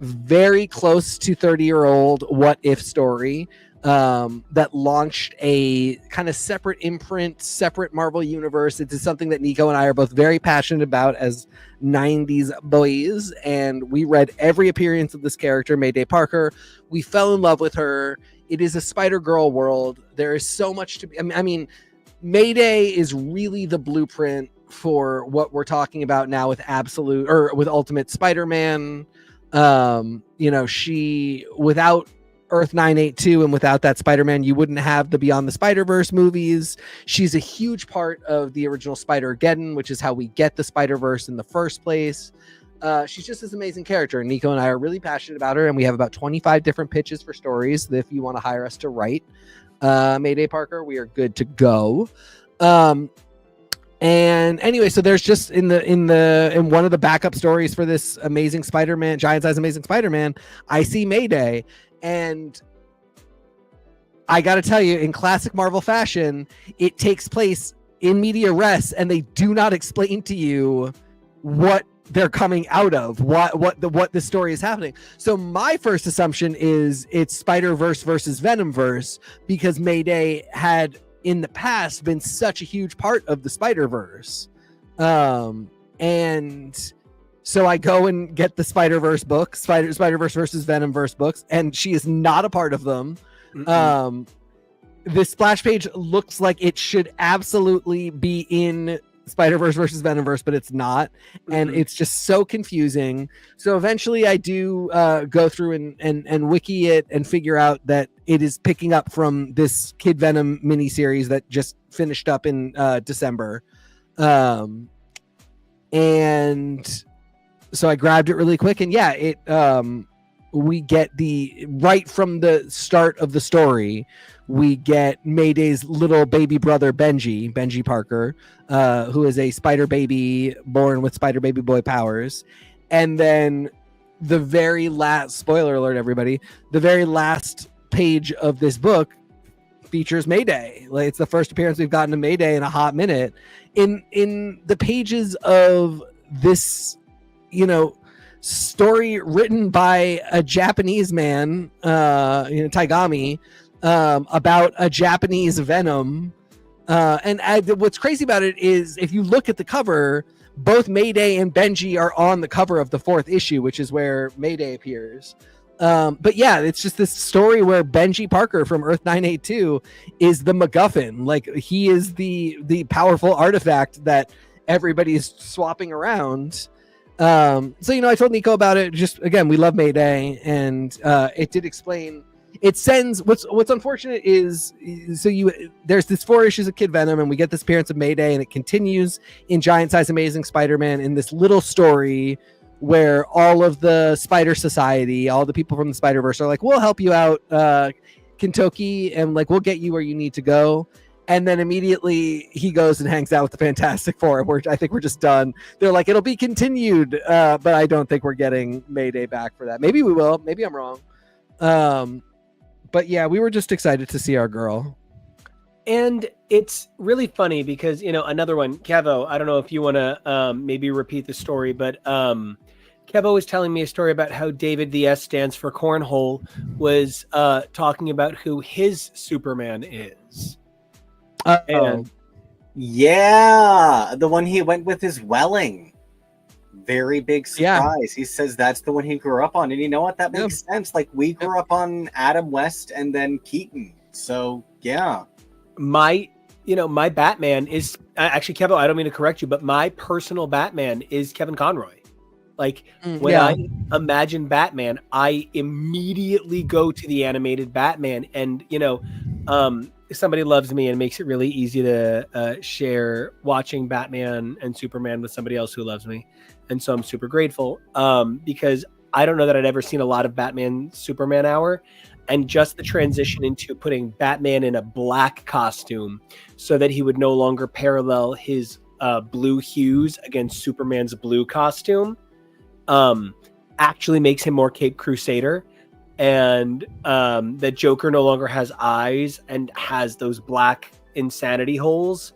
very close to 30-year-old What If story that launched a kind of separate imprint, separate Marvel universe. It is something that Nico and I are both very passionate about as 90s boys, and we read every appearance of this character, Mayday Parker. We fell in love with her. It is a Spider-Girl world. There is so much to be. I mean, Mayday is really the blueprint for what we're talking about now with Ultimate Spider-Man. She, without Earth 982 and without that Spider-Man, you wouldn't have the Beyond the Spider-Verse movies. She's a huge part of the original Spider-Geddon, which is how we get the Spider-Verse in the first place. She's just this amazing character, and Nico and I are really passionate about her, and we have about 25 different pitches for stories that if you want to hire us to write Mayday Parker, we are good to go. And anyway, so there's just in one of the backup stories for this Amazing Spider-Man, Giant Size Amazing Spider-Man, I see Mayday, and I got to tell you, in classic Marvel fashion, it takes place in media res, and they do not explain to you what they're coming out of, what the story is happening. So my first assumption is it's Spider-Verse versus Venomverse, because Mayday had in the past been such a huge part of the Spider-Verse. And so I go and get the Spider-Verse books, Spider-Verse versus Venomverse books, and she is not a part of them. Mm-hmm. This splash page looks like it should absolutely be in Spider-Verse versus Venomverse, but it's not. Mm-hmm. And it's just so confusing. So eventually I do go through and wiki it and figure out that it is picking up from this Kid Venom miniseries that just finished up in December. And so I grabbed it really quick, and yeah, it we get right from the start of the story, we get Mayday's little baby brother, Benji Parker, who is a spider baby born with spider baby boy powers. And then the very last, spoiler alert, everybody, the very last page of this book features Mayday. Like, it's the first appearance we've gotten to Mayday in a hot minute. In the pages of this, story written by a Japanese man, Taigami, about a Japanese Venom. And what's crazy about it is if you look at the cover, both Mayday and Benji are on the cover of the 4th issue, which is where Mayday appears. But yeah, it's just this story where Benji Parker from Earth 982 is the MacGuffin. Like, he is the powerful artifact that everybody's swapping around. So, I told Nico about it. Just, again, we love Mayday, and it did explain. It sends what's unfortunate is there's this 4 issues of Kid Venom, and we get this appearance of Mayday, and it continues in Giant Size Amazing Spider-Man in this little story where all of the Spider Society, all the people from the Spider-Verse are like, we'll help you out. Kentucky and like we'll get you where you need to go. And then immediately he goes and hangs out with the Fantastic Four. I think we're just done. They're like, it'll be continued, but I don't think we're getting Mayday back for that. Maybe we will. Maybe I'm wrong. But yeah, we were just excited to see our girl. And it's really funny because, you know, another one, KEVO, I don't know if you want to maybe repeat the story, but KEVO was telling me a story about how David, the S stands for Cornhole, was talking about who his Superman is. And yeah, the one he went with is Welling. Very big surprise. He says that's the one he grew up on. And you know what? That makes sense. Like we grew up on Adam West and then Keaton. So yeah. My Batman is actually, KEVO, I don't mean to correct you, but my personal Batman is Kevin Conroy. Like when I imagine Batman, I immediately go to the animated Batman. And, you know, somebody loves me and makes it really easy to share watching Batman and Superman with somebody else who loves me. And so I'm super grateful because I don't know that I'd ever seen a lot of Batman Superman hour. And just the transition into putting Batman in a black costume so that he would no longer parallel his blue hues against Superman's blue costume actually makes him more Cape Crusader. And that Joker no longer has eyes and has those black insanity holes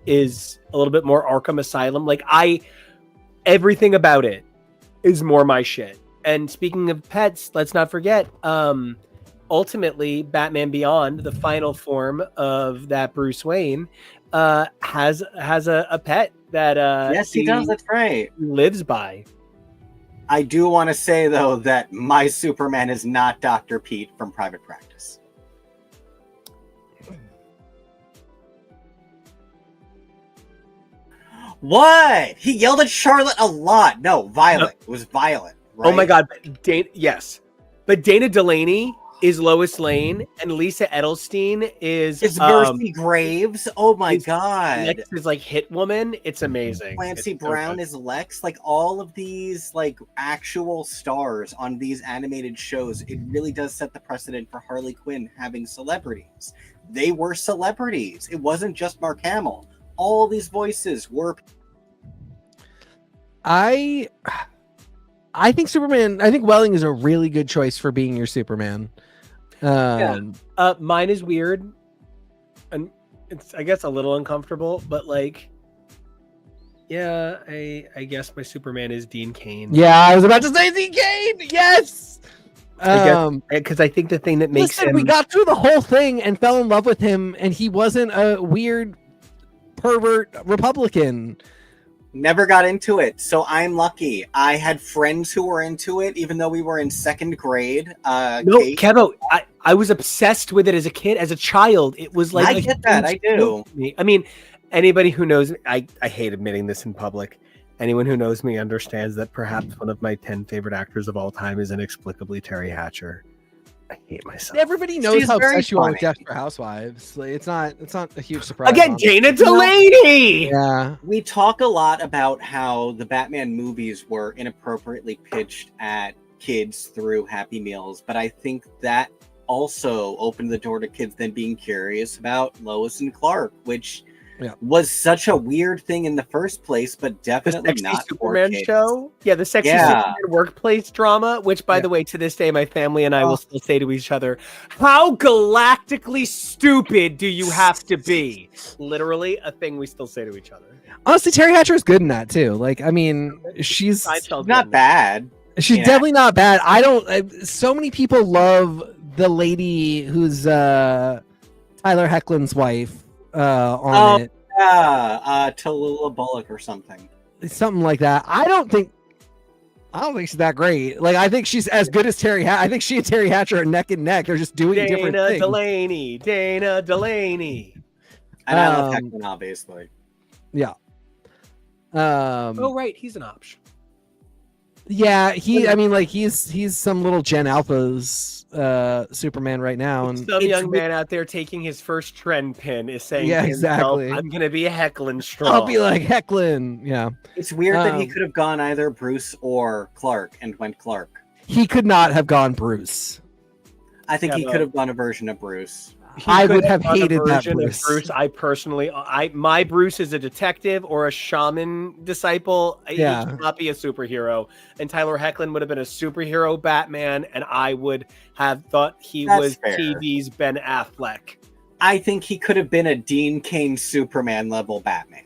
is a little bit more Arkham Asylum. Like everything about it is more my shit. And speaking of pets, let's not forget, ultimately, Batman Beyond, the final form of that Bruce Wayne, has a pet that yes, he does. That's right. Lives by. I do want to say though that my Superman is not Dr. Pete from Private Practice. What? He yelled at Charlotte a lot. No, Violet. It was Violet. Right? Oh my God! Yes, but Dana Delaney is Lois Lane, and Lisa Edelstein is Mercy Graves. Oh my God! Lex is like Hitwoman. It's amazing. Clancy Brown is Lex. Like all of these, like actual stars on these animated shows. It really does set the precedent for Harley Quinn having celebrities. They were celebrities. It wasn't just Mark Hamill. All these voices were. I think Superman. I think Welling is a really good choice for being your Superman. Mine is weird, and it's I guess a little uncomfortable, but like, yeah, I guess my Superman is Dean Cain. Yeah, I was about to say Dean Cain. Yes. Because I think the thing that makes him. We got through the whole thing and fell in love with him, and he wasn't a weird pervert Republican. Never got into it, so I'm lucky. I had friends who were into it, even though we were in second grade. No, KEVO, I was obsessed with it as a kid, as a child. It was like I get that, I do. I mean, anybody who knows me, I hate admitting this in public. Anyone who knows me understands that perhaps one of my 10 favorite actors of all time is inexplicably Terry Hatcher. I hate myself. Everybody knows how obsessed you are with Desperate Housewives. Like, it's not a huge surprise. Again, Dana Delaney. Yeah. We talk a lot about how the Batman movies were inappropriately pitched at kids through Happy Meals, but I think that also opened the door to kids then being curious about Lois and Clark, which was such a weird thing in the first place, but definitely the not Superman show. Yeah, the sexy Superman workplace drama, which by the way, to this day, my family and I will still say to each other, how galactically stupid do you have to be? Literally a thing we still say to each other. Honestly, Terry Hatcher is good in that too. Like, I mean, she's not bad. She's definitely not bad. So many people love the lady who's Tyler Hoechlin's wife. On it. Tallulah Bullock or something like that. I don't think she's that great. Like, I think she's as good as Terry I think she and Terry Hatcher are neck and neck. They're just doing different things. Dana Delaney. And I love Hoechling, obviously. Yeah. Oh right, he's an option. Yeah, he's some little Gen Alpha's Superman right now, and some young man out there taking his first trend pin is saying, "Yeah, exactly. I'm gonna be a Hoechling strong. I'll be like Hoechling." Yeah, it's weird that he could have gone either Bruce or Clark and went Clark. He could not have gone Bruce. I think he Kevo. could have done a version of Bruce. I would could have done a hated that version of Bruce. I personally, my Bruce is a detective or a shaman disciple. He Yeah. cannot be a superhero. And Tyler Hoechlin would have been a superhero Batman, and I would have thought he That's was fair. TV's Ben Affleck. I think he could have been a Dean Cain Superman level Batman.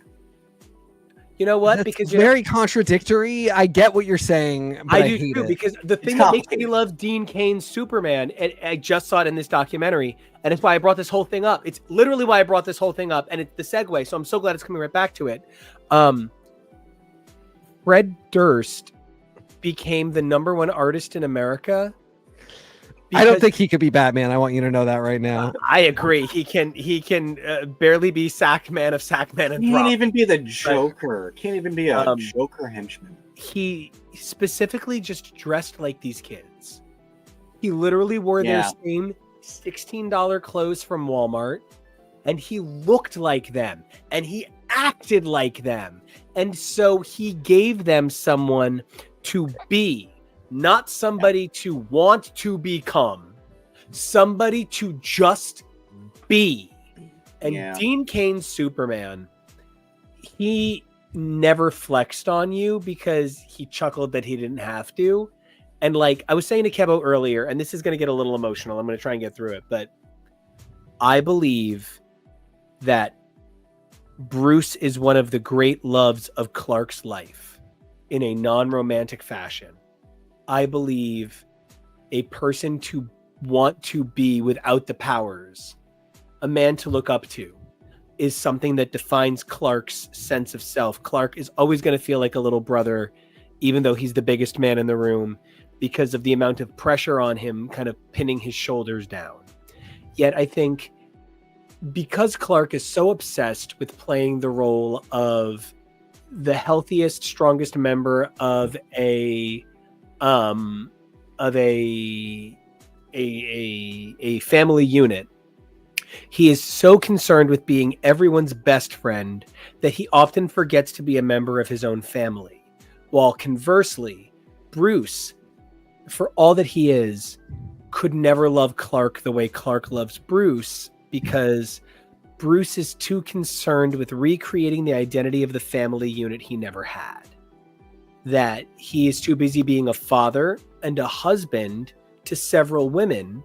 You know what? That's Because very contradictory. I get what you're saying, but I do hate too. it. Because the thing that makes me complicated. love Dean Cain's Superman, and I just saw it in this documentary, and it's why I brought this whole thing up. It's literally why I brought this whole thing up, and it's the segue. So I'm so glad it's coming right back to it. Fred Durst became the #1 artist in America. I don't think he could be Batman. I want you to know that right now. I agree. He can barely be Sackman of Sackman and Can't Throp. even be the Joker. Can't even be a Joker henchman. He specifically just dressed like these kids. He literally wore their same $16 clothes from Walmart, and he looked like them, and he acted like them. And so he gave them someone to be, not somebody to want to become, somebody to just be. And Dean Cain's Superman, he never flexed on you because he chuckled that he didn't have to. And like I was saying to Kevo earlier, and this is going to get a little emotional, I'm going to try and get through it, but I believe that Bruce is one of the great loves of Clark's life in a non-romantic fashion. I believe a person to want to be without the powers, a man to look up to, is something that defines Clark's sense of self. Clark is always going to feel like a little brother, even though he's the biggest man in the room, because of the amount of pressure on him kind of pinning his shoulders down. Yet I think because Clark is so obsessed with playing the role of the healthiest, strongest member of a family unit, he is so concerned with being everyone's best friend that he often forgets to be a member of his own family. While conversely, Bruce, for all that he is, could never love Clark the way Clark loves Bruce, because Bruce is too concerned with recreating the identity of the family unit he never had. That he is too busy being a father and a husband to several women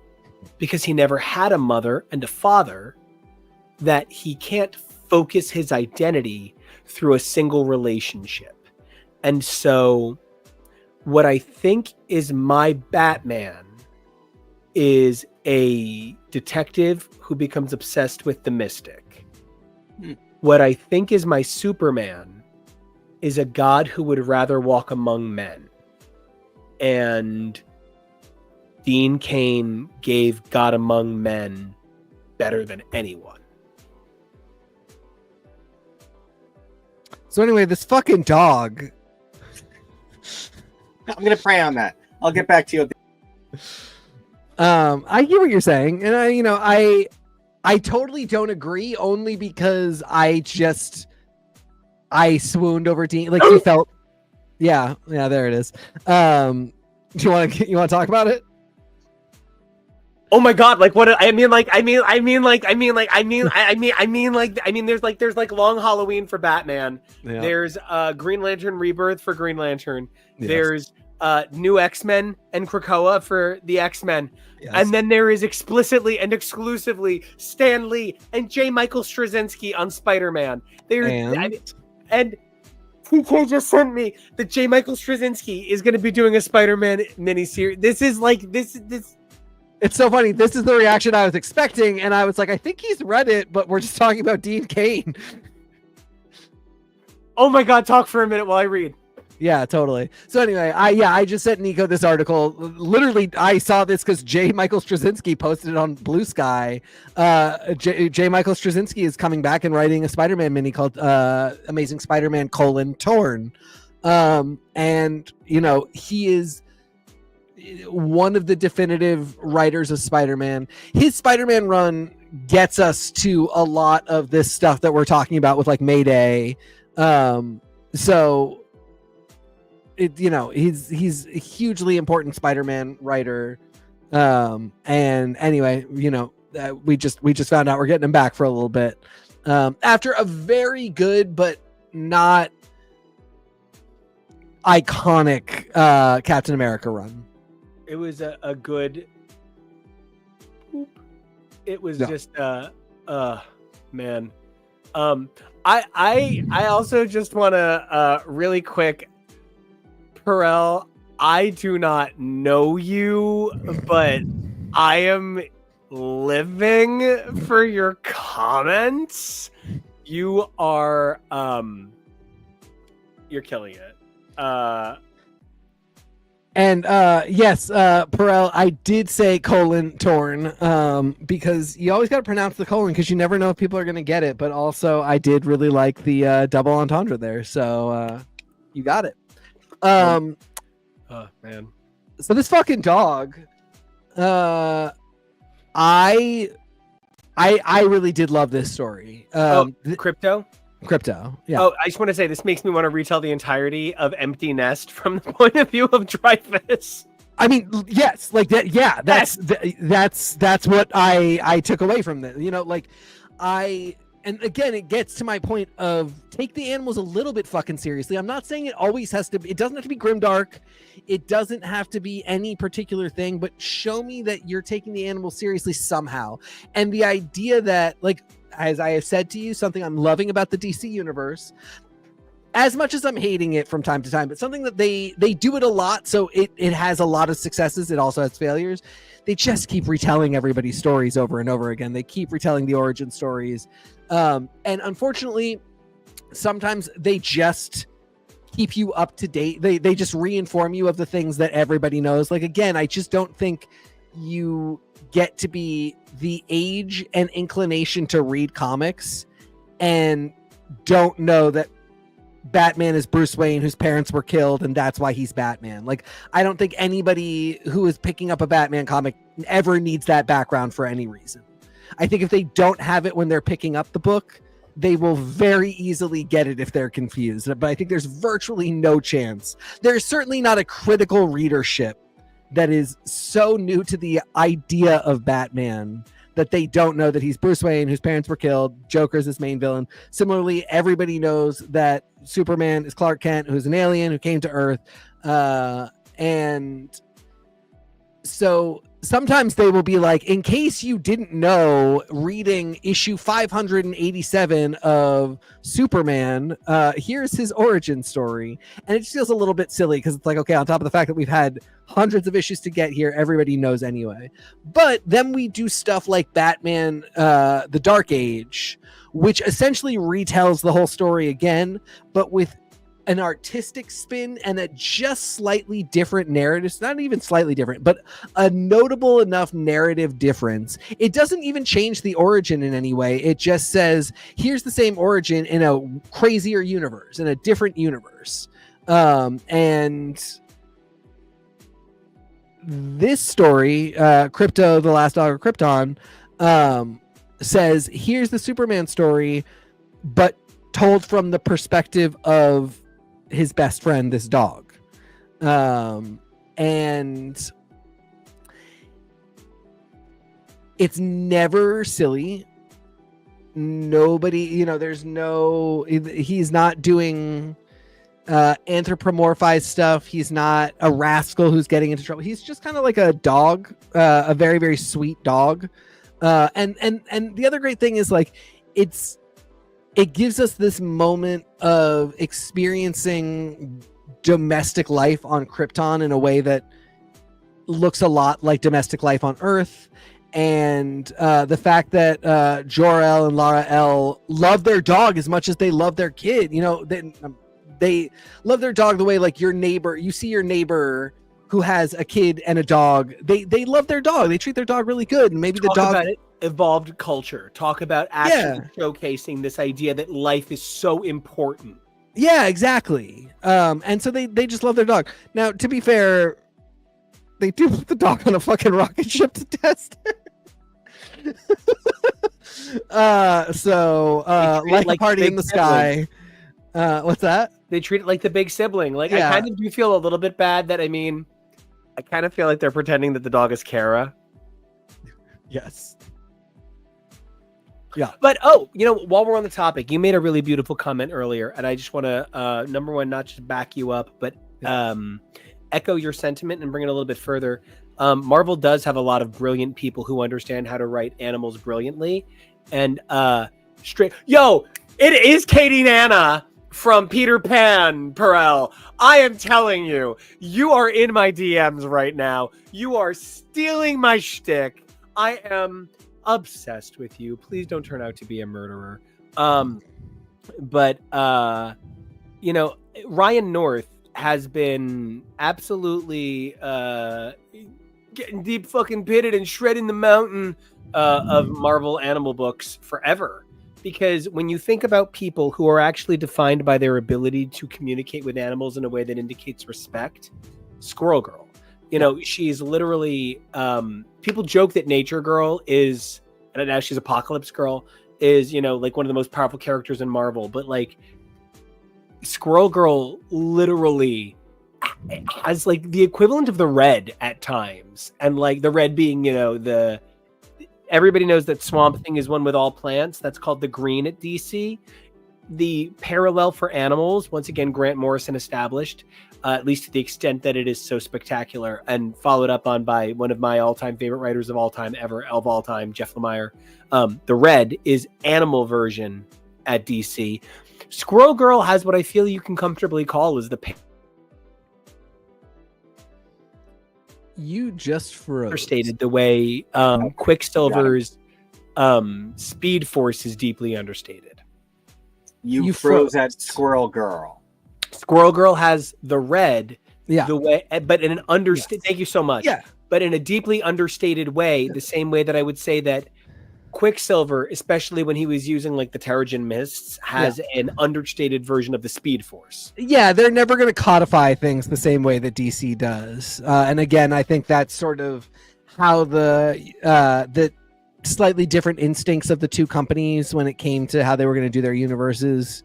because he never had a mother and a father, that he can't focus his identity through a single relationship. And so what I think is my Batman is a detective who becomes obsessed with the mystic. What I think is my Superman is a god who would rather walk among men. And Dean Cain gave God Among Men better than anyone. So anyway, this fucking dog. I'm gonna pray on that. I'll get back to you. I hear what you're saying, and I totally don't agree, only because I swooned over Dean. Like he felt, yeah, there it is. Do you want to talk about it? Oh my God! Like what? There's like Long Halloween for Batman. Yeah. There's Green Lantern Rebirth for Green Lantern. Yes. There's New X-Men and Krakoa for the X-Men. Yes. And then there is explicitly and exclusively Stan Lee and J. Michael Straczynski on Spider-Man. And TK just sent me that J. Michael Straczynski is going to be doing a Spider-Man miniseries. This is like this. It's so funny. This is the reaction I was expecting, and I was like, I think he's read it, but we're just talking about Dean Cain. Oh my God! Talk for a minute while I read. Yeah, totally. So anyway, I just sent Nico this article. Literally, I saw this because J. Michael Straczynski posted it on Blue Sky. J. Michael Straczynski is coming back and writing a Spider-Man mini called Amazing Spider-Man: Torn. And he is one of the definitive writers of Spider-Man. His Spider-Man run gets us to a lot of this stuff that we're talking about with like Mayday. So he's a hugely important Spider-Man writer. And anyway, we just found out we're getting him back for a little bit after a very good but not iconic Captain America run. It was a good. It was just man. I also just want to really quick, Perel. I do not know you, but I am living for your comments. You are you're killing it. Yes, Perel, I did say :torn because you always got to pronounce the colon because you never know if people are going to get it. But also, I did really like the double entendre there, so you got it. Oh man! So this fucking dog, I really did love this story. Krypto. Krypto, yeah. Oh, I just want to say this makes me want to retell the entirety of Empty Nest from the point of view of Dreyfus. I mean, yes, like that. Yeah, that's what I took away from this. And again, it gets to my point of take the animals a little bit fucking seriously. I'm not saying it always has to be. It doesn't have to be grimdark. It doesn't have to be any particular thing. But show me that you're taking the animals seriously somehow. And the idea that, like, as I have said to you, something I'm loving about the DC universe, as much as I'm hating it from time to time, but something that they do it a lot, so it has a lot of successes. It also has failures. They just keep retelling everybody's stories over and over again. They keep retelling the origin stories. And unfortunately, sometimes they just keep you up to date. They just reinform you of the things that everybody knows. Like, again, I just don't think you get to be the age and inclination to read comics and don't know that Batman is Bruce Wayne, whose parents were killed, and that's why he's Batman. Like, I don't think anybody who is picking up a Batman comic ever needs that background for any reason. I think if they don't have it when they're picking up the book, they will very easily get it if they're confused. But I think there's virtually no chance. There's certainly not a critical readership that is so new to the idea of Batman that they don't know that he's Bruce Wayne, whose parents were killed. Joker's his main villain. Similarly, everybody knows that Superman is Clark Kent, who's an alien who came to Earth. And so sometimes they will be like, in case you didn't know, reading issue 587 of Superman, here's his origin story. And it just feels a little bit silly because it's like, okay, on top of the fact that we've had hundreds of issues to get here, everybody knows anyway. But then we do stuff like Batman, The Dark Age, which essentially retells the whole story again, but with an artistic spin and a just slightly different narrative. It's not even slightly different, but a notable enough narrative difference. It doesn't even change the origin in any way. It just says, here's the same origin in a crazier universe, in a different universe. And this story, Krypto, the Last Dog of Krypton, says, here's the Superman story, but told from the perspective of his best friend, this dog. And it's never silly. Nobody, he's not doing anthropomorphized stuff. He's not a rascal who's getting into trouble. He's just kind of like a dog, a very, very sweet dog. And the other great thing is, like, it gives us this moment of experiencing domestic life on Krypton in a way that looks a lot like domestic life on Earth. And the fact that Jor-El and Lara-El love their dog as much as they love their kid. They love their dog the way, like, you see your neighbor who has a kid and a dog. They love their dog. They treat their dog really good. And maybe the dog about it. Evolved culture. Talk about actually showcasing this idea that life is so important. Yeah, exactly. And so they just love their dog. Now, to be fair, they do put the dog on a fucking rocket ship to test it. Like a party in the sky. What's that? They treat it like the big sibling. Like, I kind of do feel a little bit bad that, I mean, I kind of feel like they're pretending that the dog is Kara. Yes. But while we're on the topic, you made a really beautiful comment earlier, and I just want to number one, not just back you up, but echo your sentiment and bring it a little bit further. Marvel does have a lot of brilliant people who understand how to write animals brilliantly, and it is Katie Nana from Peter Pan, Perel. I am telling you, you are in my DMs right now. You are stealing my shtick. I am obsessed with you. Please don't turn out to be a murderer. But Ryan North has been absolutely getting deep fucking pitted and shredding the mountain of Marvel animal books forever. Because when you think about people who are actually defined by their ability to communicate with animals in a way that indicates respect, Squirrel Girl. She's literally people joke that Nature Girl is, and now she's Apocalypse Girl, is like one of the most powerful characters in Marvel, but like Squirrel Girl literally has like the equivalent of the Red at times, and like the Red being everybody knows that Swamp Thing is one with all plants. That's called the Green at DC. The parallel for animals, once again, Grant Morrison established, at least to the extent that it is so spectacular, and followed up on by one of my all-time favorite writers of all time, Jeff Lemire. The Red is animal version at DC. Squirrel Girl has what I feel you can comfortably call as the You just froze. understated the way Quicksilver's Speed Force is deeply understated. You froze at Squirrel Girl. Squirrel Girl has the Red, Yeah. the way, but in an understated. Thank you so much. Yeah. But in a deeply understated way, the same way that I would say that Quicksilver, especially when he was using like the Terrigen mists, has an understated version of the Speed Force. Yeah, they're never going to codify things the same way that DC does. And again, I think that's sort of how the slightly different instincts of the two companies when it came to how they were going to do their universes,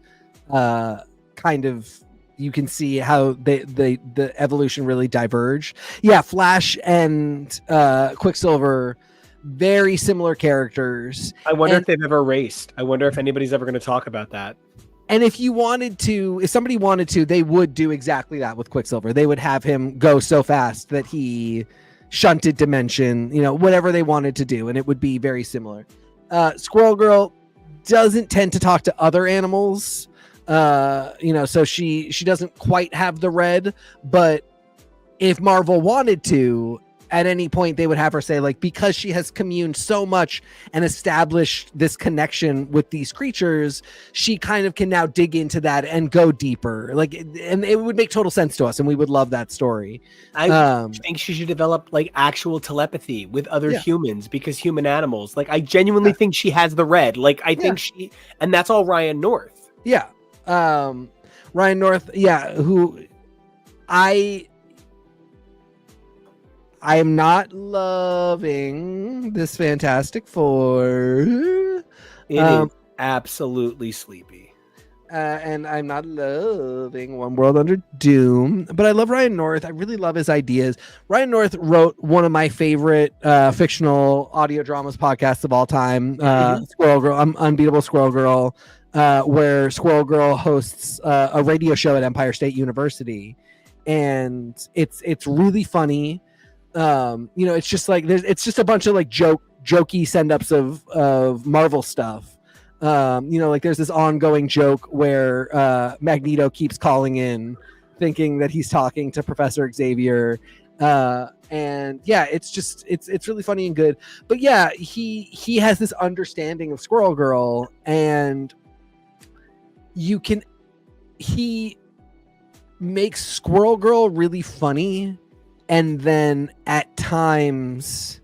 kind of, you can see how the evolution really diverged. Yeah, Flash and Quicksilver, very similar characters. I wonder if they've ever raced. I wonder if anybody's ever going to talk about that. And if somebody wanted to, they would do exactly that with Quicksilver. They would have him go so fast that he shunted dimension, whatever they wanted to do, and it would be very similar. Squirrel Girl doesn't tend to talk to other animals, so she doesn't quite have the Red, but if Marvel wanted to, at any point they would have her say, like, because she has communed so much and established this connection with these creatures, she kind of can now dig into that and go deeper. Like, and it would make total sense to us, and we would love that story. I think she should develop like actual telepathy with other humans, because human animals, like, I genuinely think she has the Red. Like, I think she, and that's all Ryan North. Yeah. Ryan North. Yeah. Who I am not loving this Fantastic Four. It is absolutely sleepy. And I'm not loving One World Under Doom, but I love Ryan North. I really love his ideas. Ryan North wrote one of my favorite fictional audio dramas podcasts of all time, Squirrel Girl, Unbeatable Squirrel Girl, where Squirrel Girl hosts a radio show at Empire State University. And it's really funny. It's just like it's just a bunch of like jokey send-ups of Marvel stuff. Like there's this ongoing joke where Magneto keeps calling in thinking that he's talking to Professor Xavier. And yeah, it's really funny and good. But yeah, he has this understanding of Squirrel Girl, and he makes Squirrel Girl really funny, and then at times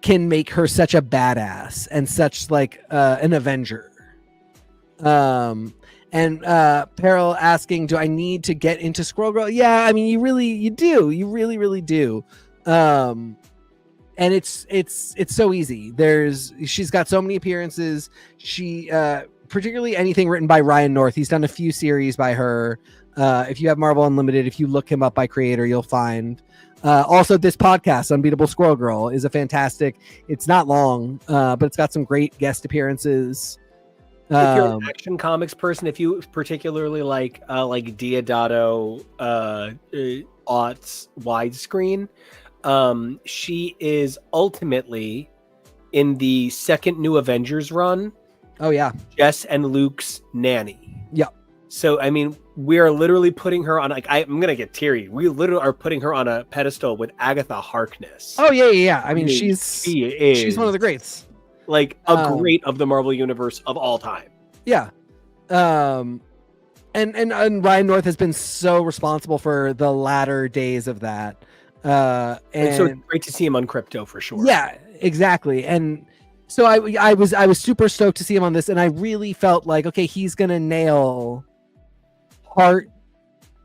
can make her such a badass and such like an Avenger. And Peril asking, do I need to get into Squirrel Girl? Yeah, I mean, you really do. And it's so easy. She's got so many appearances. She particularly anything written by Ryan North. He's done a few series by her. If you have Marvel Unlimited, if you look him up by creator, you'll find Also, this podcast, Unbeatable Squirrel Girl, is a fantastic. It's not long, but it's got some great guest appearances. If you're an Action Comics person, if you particularly like Diodato, aughts widescreen, she is ultimately in the second New Avengers run. Oh yeah, Jess and Luke's nanny. Yeah. So I mean, we are literally putting her on I'm gonna get teary. We literally are putting her on a pedestal with Agatha Harkness. Oh yeah. I mean, she's one of the greats. Like a great of the Marvel universe of all time. Yeah. And Ryan North has been so responsible for the latter days of that. And so it's great to see him on Krypto for sure. Yeah, exactly. And so I was super stoked to see him on this, and I really felt like, okay, he's gonna nail heart,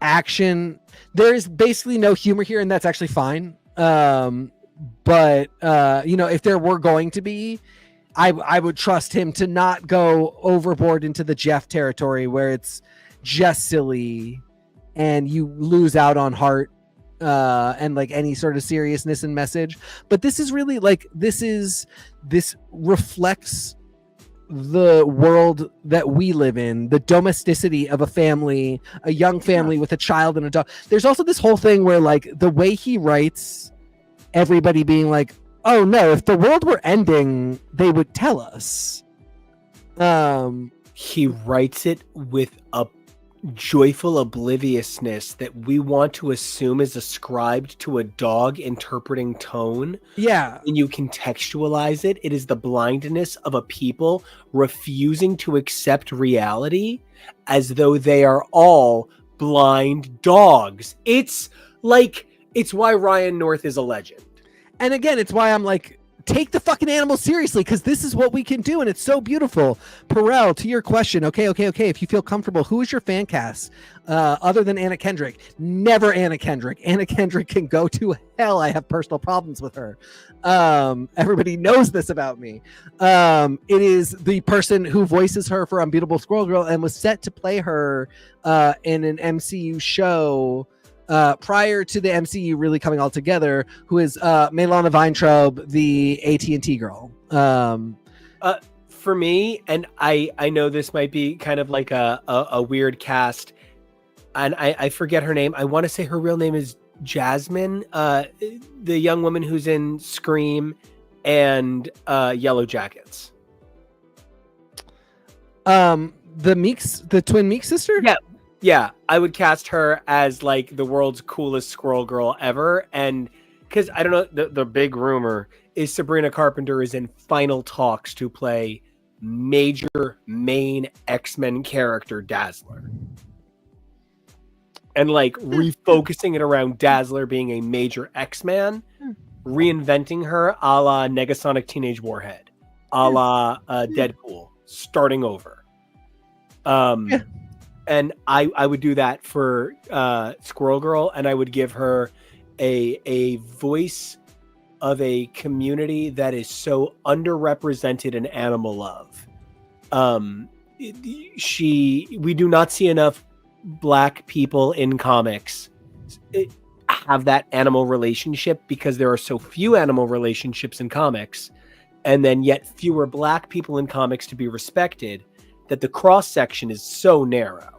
action. There's basically no humor here, and that's actually fine. But if there were going to be, I would trust him to not go overboard into the Jeff territory where it's just silly and you lose out on heart and like any sort of seriousness and message. But this is really like this reflects the world that we live in, the domesticity of a family, a young family with a child and a dog. There's also this whole thing where like the way he writes, everybody being like, oh no, if the world were ending, they would tell us. He writes it with a joyful obliviousness that we want to assume is ascribed to a dog interpreting tone. Yeah. When you contextualize it, it is the blindness of a people refusing to accept reality as though they are all blind dogs. It's why Ryan North is a legend. And again, it's why I'm like, take the fucking animals seriously, because this is what we can do, and it's so beautiful. Perel, to your question, okay. If you feel comfortable, who is your fan cast other than Anna Kendrick? Never Anna Kendrick. Anna Kendrick can go to hell. I have personal problems with her. Everybody knows this about me. It is the person who voices her for Unbeatable Squirrel Girl and was set to play her in an MCU show prior to the MCU really coming all together, who is Melana Weintraub, the AT&T girl. For me, and I know this might be kind of like a weird cast, and I forget her name. I want to say her real name is Jasmine, the young woman who's in Scream and Yellow Jackets. The twin Meek sister? Yeah, I would cast her as like the world's coolest squirrel girl ever. And because I don't know, the big rumor is Sabrina Carpenter is in final talks to play major main X-Men character Dazzler. And like refocusing it around Dazzler being a major X-Man, reinventing her a la Negasonic Teenage Warhead, a la Deadpool, starting over. And I would do that for Squirrel Girl, and I would give her a voice of a community that is so underrepresented in animal love. We do not see enough Black people in comics have that animal relationship because there are so few animal relationships in comics, and then yet fewer Black people in comics to be respected, that the cross section is so narrow.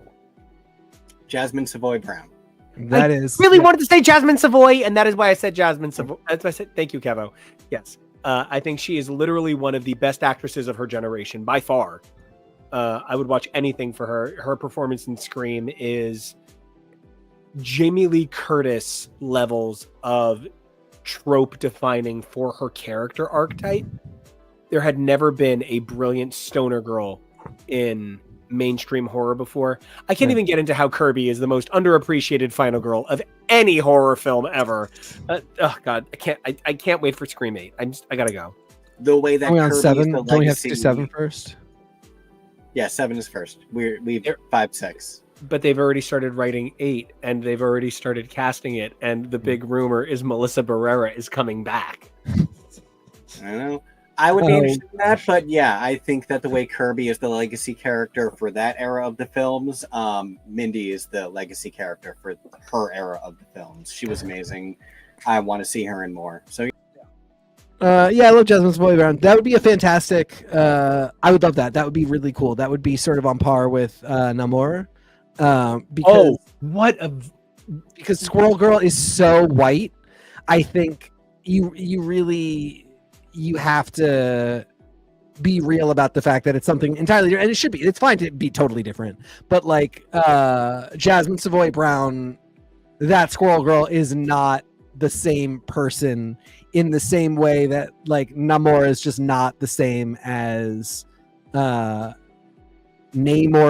Jasmine Savoy Brown. I wanted to say Jasmine Savoy, and that is why I said Jasmine Savoy. That's why I said thank you, KEVO. Yes, I think she is literally one of the best actresses of her generation by far. I would watch anything for her. Her performance in Scream is Jamie Lee Curtis levels of trope defining for her character archetype. There had never been a brilliant stoner girl in mainstream horror before. I can't even get into how Kirby is the most underappreciated final girl of any horror film ever. Oh god, I can't wait for Scream 8. I gotta go. The way that Kirby 7? is the Don't we have to legacy. do 7 first? Yeah, 7 is first. We've 5, 6. But they've already started writing 8, and they've already started casting it, and the big rumor is Melissa Barrera is coming back. I don't know. I would be interested in that, but yeah, I think that the way Kirby is the legacy character for that era of the films, Mindy is the legacy character for her era of the films. She was amazing. I want to see her in more. So yeah, I love Jasmine Savoy Brown. That would be a fantastic. I would love that. That would be really cool. That would be sort of on par with Namor, because because Squirrel Girl is so white. I think you really have to be real about the fact that it's something entirely different, and it should be. It's fine to be totally different, but like Jasmine Savoy Brown, that Squirrel Girl is not the same person in the same way that like Namor is just not the same as Namor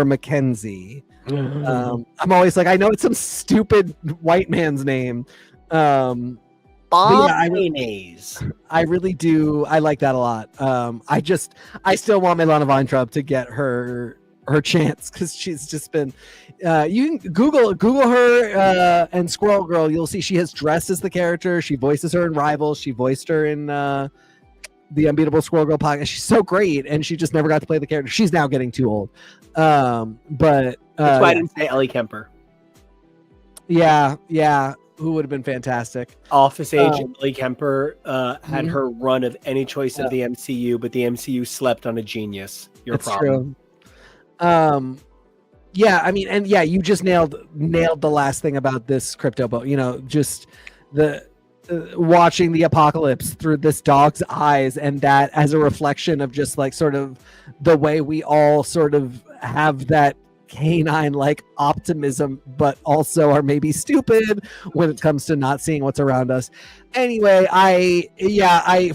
Mackenzie. I'm always like, I know it's some stupid white man's name. Yeah, I really do. I like that a lot. I still want Milana Weintraub to get her chance, because she's just been. You can Google her and Squirrel Girl. You'll see she has dressed as the character. She voices her in Rivals. She voiced her in the Unbeatable Squirrel Girl podcast. She's so great, and she just never got to play the character. She's now getting too old. But that's why I didn't say Ellie Kemper. Yeah. Who would have been fantastic? Office agent Ellie Kemper had her run of any choice of the MCU, but the MCU slept on a genius. Your That's problem. True. Yeah, I mean, and yeah, you just nailed the last thing about this Krypto boat. You know, just the watching the apocalypse through this dog's eyes, and that as a reflection of just like sort of the way we all sort of have that canine like optimism, but also are maybe stupid when it comes to not seeing what's around us. Anyway, I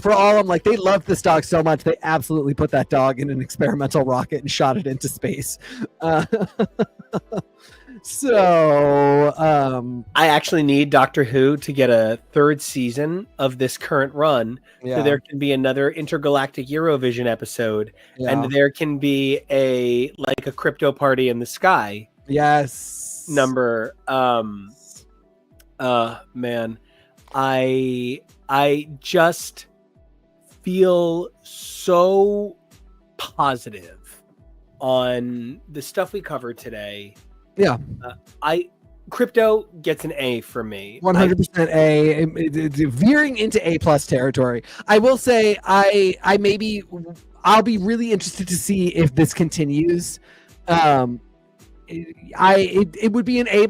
for all I'm like, they love this dog so much they absolutely put that dog in an experimental rocket and shot it into space. So I actually need Doctor Who to get a third season of this current run, so there can be another intergalactic Eurovision episode, and there can be a Krypto party in the sky. Yes. Number. Man, I just feel so positive on the stuff we covered today. Yeah. Krypto gets an A from me. 100% A. Veering into A+ territory. I will say I'll be really interested to see if this continues. It would be an A+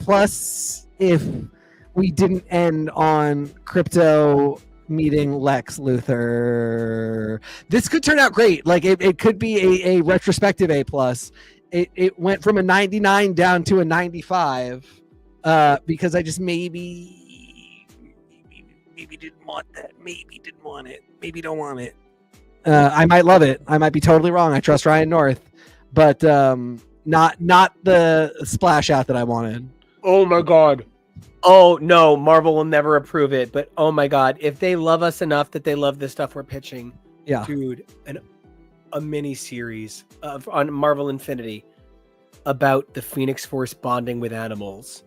if we didn't end on Krypto meeting Lex Luthor. This could turn out great. Like it could be a retrospective A+. It went from a 99 down to a 95 because I just maybe didn't want that. Maybe didn't want it. Maybe don't want it. I might love it. I might be totally wrong. I trust Ryan North, but not the splash out that I wanted. Oh my God. Oh no, Marvel will never approve it. But oh my God, if they love us enough that they love the stuff we're pitching, dude, a mini series on Marvel Infinity about the Phoenix Force bonding with animals.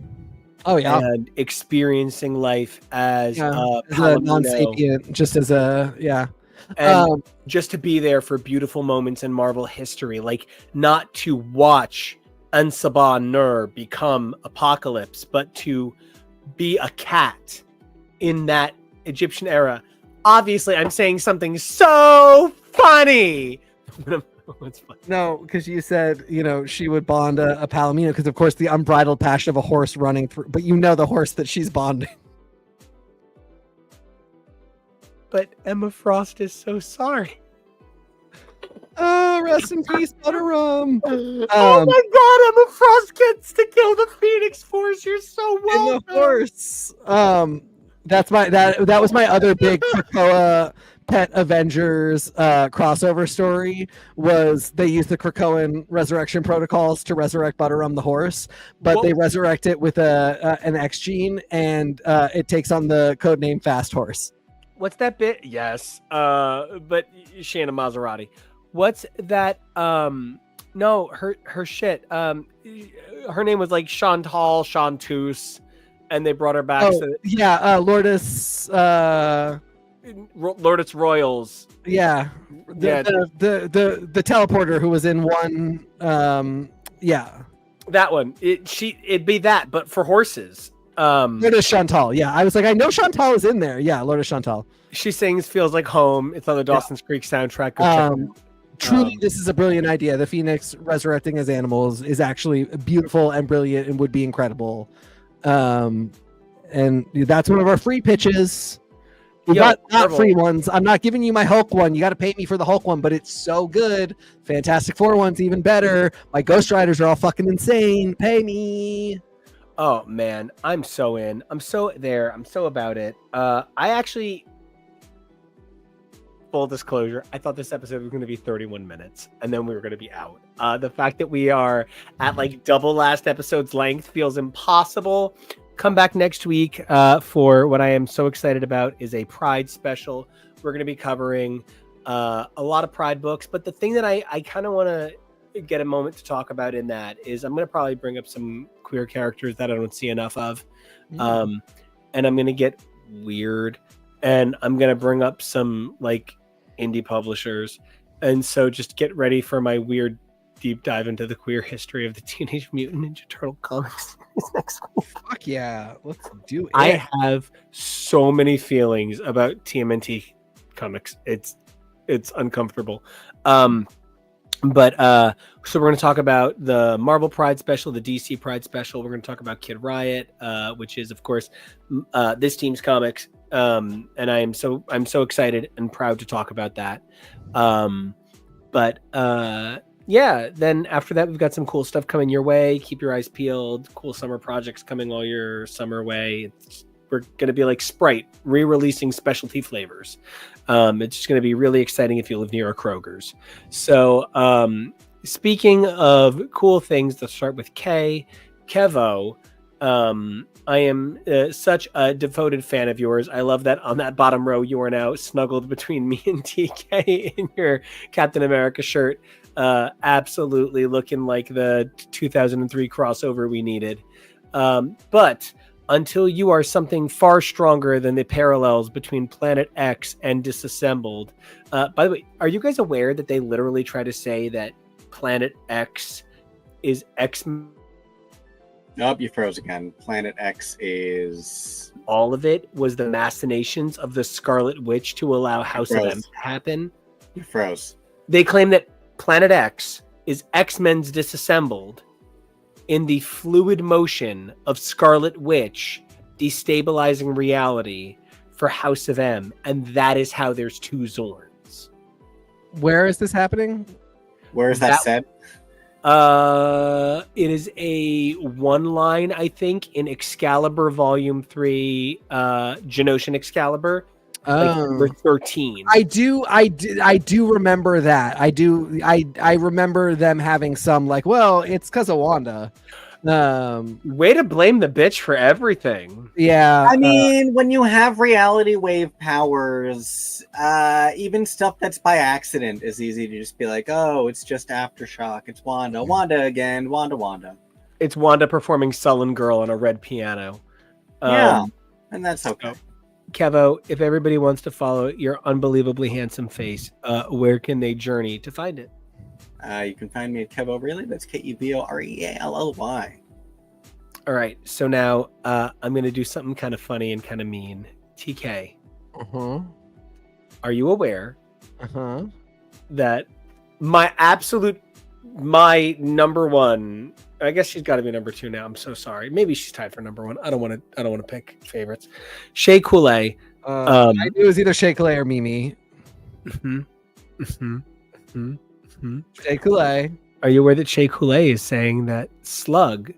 Oh yeah, and experiencing life as a non-sapient, just as a and just to be there for beautiful moments in Marvel history, like not to watch Ansaban Nur become Apocalypse, but to be a cat in that Egyptian era. Obviously, I'm saying something so funny. No, because you said, she would bond a Palomino, because of course the unbridled passion of a horse running through, but the horse that she's bonding. But Emma Frost is so sorry. Oh, rest in peace, Butterrum. Oh my God, Emma Frost gets to kill the Phoenix Force. You're so welcome. And the horse. That was my other big Krakoa Pet Avengers crossover story. Was they used the Krakoan resurrection protocols to resurrect Butterrum the horse, but they resurrect it with an X gene, and it takes on the codename Fast Horse. What's that bit? Yes. But Shanna Maserati. What's that? No, her shit. Her name was like Chantal Chanteuse, and they brought her back. Lourdes. Lourdes Royals. Yeah. The teleporter who was in one. That one. It'd be that, but for horses. Lourdes Chantal. Yeah, I was like, I know Chantal is in there. Yeah, Lourdes Chantal. She sings "Feels Like Home." It's on the Dawson's Creek soundtrack. Go check it out. Truly, this is a brilliant idea. The Phoenix resurrecting as animals is actually beautiful and brilliant and would be incredible. And that's one of our free pitches. We got not free ones. I'm not giving you my Hulk one. You got to pay me for the Hulk one, but it's so good. Fantastic Four one's even better. My Ghost Riders are all fucking insane. Pay me. Oh man, I'm so in. I'm so there. I'm so about it. I actually, full disclosure, I thought this episode was going to be 31 minutes and then we were going to be out. The fact that we are at like double last episode's length feels impossible. Come back next week for what I am so excited about is a Pride special. We're going to be covering a lot of Pride books, but the thing that I kind of want to get a moment to talk about in that is I'm going to probably bring up some queer characters that I don't see enough of. And I'm going to get weird and I'm going to bring up some like indie publishers. And so just get ready for my weird deep dive into the queer history of the Teenage Mutant Ninja Turtle comics next week. Fuck yeah, let's do it. I have so many feelings about TMNT comics. It's uncomfortable. But so we're going to talk about the Marvel Pride special, the DC Pride special. We're going to talk about Kid Riot, which is of course this team's comics. And I'm so excited and proud to talk about that. Yeah, then after that, we've got some cool stuff coming your way. Keep your eyes peeled. Cool summer projects coming all your summer way. We're going to be like Sprite, re-releasing specialty flavors. It's just going to be really exciting if you live near a Kroger's. So speaking of cool things, let's start with KEVO. I am such a devoted fan of yours. I love that on that bottom row, you are now snuggled between me and TK in your Captain America shirt. Absolutely looking like the 2003 crossover we needed. But until you are something far stronger than the parallels between Planet X and Disassembled. By the way, are you guys aware that they literally try to say that Planet X is X? Nope, you froze again. Planet X is... All of it was the machinations of the Scarlet Witch to allow House of M to happen. You froze. They claim that Planet X is X-Men's Disassembled in the fluid motion of Scarlet Witch destabilizing reality for House of M, and that is how there's two Zorns. Where is this happening? Where is that said? It is a one line, I think, in Excalibur Volume 3, Genoshan Excalibur. Like number 13. I do remember that. I remember them having some like, well, it's because of Wanda. Way to blame the bitch for everything. Yeah. I mean, when you have reality wave powers, even stuff that's by accident is easy to just be like, oh, it's just Aftershock. It's Wanda. Wanda again. Wanda. It's Wanda performing Sullen Girl on a red piano. Yeah, and that's okay. Kevo, if everybody wants to follow your unbelievably handsome face, where can they journey to find it? You can find me at KEVO Really. That's KEVOREALLY. All right. So now I'm going to do something kind of funny and kind of mean. TK. Are you aware that my number one, I guess she's got to be number two now. I'm so sorry. Maybe she's tied for number one. I don't want to pick favorites. Shea Coulee. I knew it was either Shea Coulee or Mimi. Shea Coulee. Are you aware that Shea Coulee is saying that Slug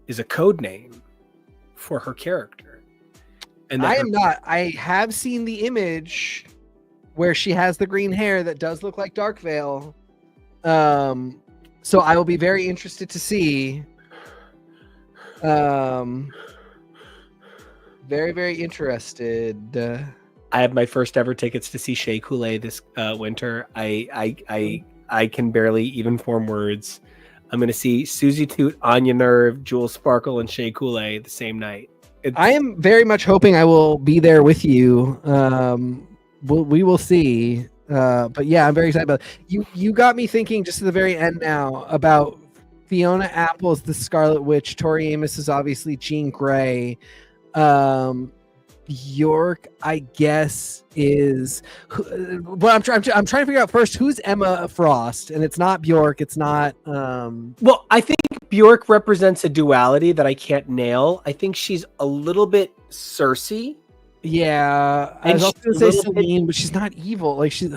is a code name for her character? And I am not. I have seen the image where she has the green hair that does look like Dark Veil. So I will be very interested to see. Very, very interested. I have my first ever tickets to see Shea Coulee this winter. I can barely even form words. I'm going to see Susie Toot, Anya Nerve, Jewel Sparkle, and Shea Coulee the same night. I am very much hoping I will be there with you. We will see. But yeah, I'm very excited about it. You got me thinking just at the very end now about Fiona Apple is the Scarlet Witch. Tori Amos is obviously Jean Grey. Bjork, I guess, is. But I'm trying to figure out first who's Emma Frost, and it's not Bjork. It's not. Well, I think Bjork represents a duality that I can't nail. I think she's a little bit Cersei. Yeah, I was also gonna say Celine, but she's not evil. Like she's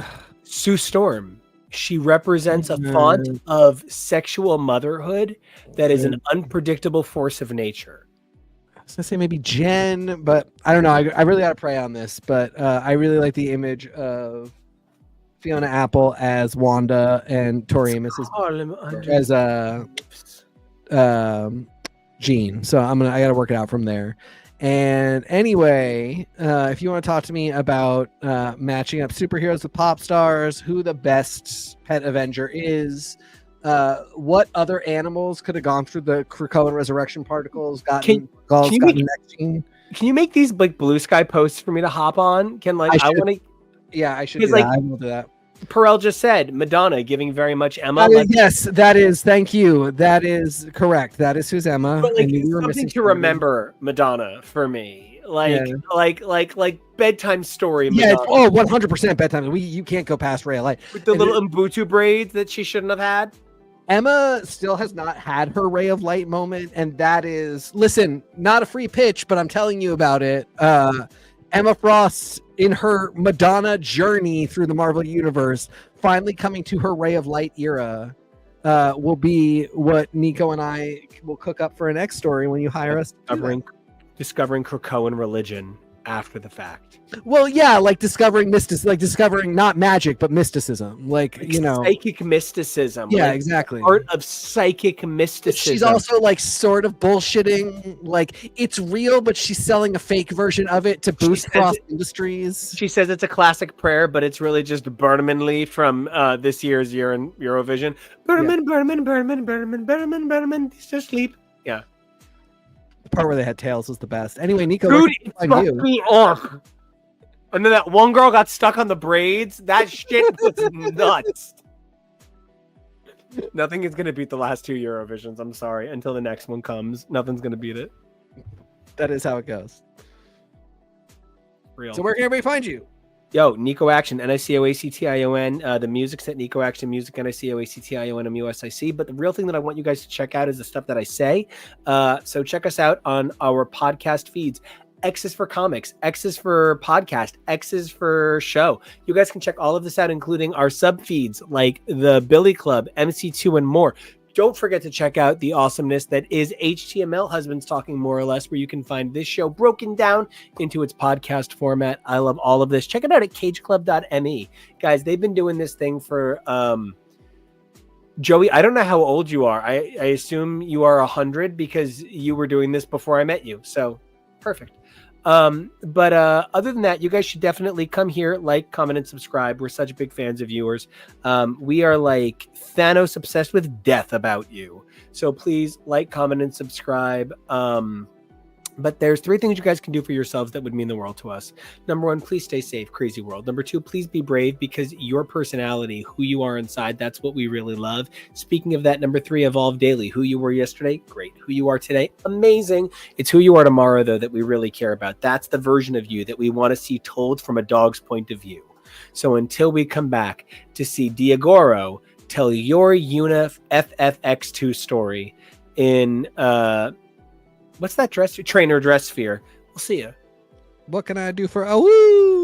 Sue Storm. She represents a font of sexual motherhood that is an unpredictable force of nature. I was gonna say maybe Jen, but I don't know. I really got to pray on this, but I really like the image of Fiona Apple as Wanda and Tori Amos as Jean. So I got to work it out from there. And anyway, if you want to talk to me about matching up superheroes with pop stars, who the best pet Avenger is, what other animals could have gone through the Krakoan resurrection particles, gotten next gene? Can you make these like blue sky posts for me to hop on? I want to. Yeah, I should do that. I will do that. Perel just said Madonna giving very much Emma. Yes, that is. Thank you. That is correct. That is who's Emma. But like, something to remember Madonna for me. Like bedtime story. Yeah. 100% bedtime. You can't go past Ray of Light with the little Mbutu braids that she shouldn't have had. Emma still has not had her Ray of Light moment, and that is, listen, not a free pitch, but I'm telling you about it. Emma Frost, in her Madonna journey through the Marvel Universe, finally coming to her Ray of Light era, will be what Nico and I will cook up for an next story when you hire us. Discovering Krakoan religion after the fact. Well, yeah, like discovering not magic, but mysticism. Like psychic mysticism. Yeah, exactly. Part of psychic mysticism. She's also like sort of bullshitting. Like it's real, but she's selling a fake version of it to boost Frost Industries. She says it's a classic prayer, but it's really just Berman Lee from this year's year in Eurovision. Berman, just sleep. Yeah. The part where they had tails was the best. Anyway, Nico, dude, it fucked me off. And then that one girl got stuck on the braids. That shit was nuts. Nothing is going to beat the last two Eurovisions. I'm sorry. Until the next one comes, nothing's going to beat it. That is how it goes. Real. So where can everybody find you? Yo, Nico Action, NICOACTION. The music's at Nico Action Music, NICOACTION MUSIC. But the real thing that I want you guys to check out is the stuff that I say. So check us out on our podcast feeds. X is for comics, X is for podcast, X is for show. You guys can check all of this out, including our sub feeds like the Billy Club, MC2, and more. Don't forget to check out the awesomeness that is HTML Husbands Talking More or Less, where you can find this show broken down into its podcast format. I love all of this. Check it out at cageclub.me. Guys, they've been doing this thing for Joey. I don't know how old you are. I assume you are 100 because you were doing this before I met you. So perfect. But other than that, you guys should definitely come here, like, comment, and subscribe. We're such big fans of yours. We are like Thanos obsessed with death about you. So please like, comment, and subscribe. But there's 3 things you guys can do for yourselves that would mean the world to us. Number 1, please stay safe, crazy world. Number 2, please be brave, because your personality, who you are inside, that's what we really love. Speaking of that, number 3, evolve daily. Who you were yesterday, great. Who you are today, amazing. It's who you are tomorrow, though, that we really care about. That's the version of you that we want to see told from a dog's point of view. So until we come back to see Diagoro tell your Una FFX2 story in what's that trainer dress sphere? We'll see you. What can I do for woo?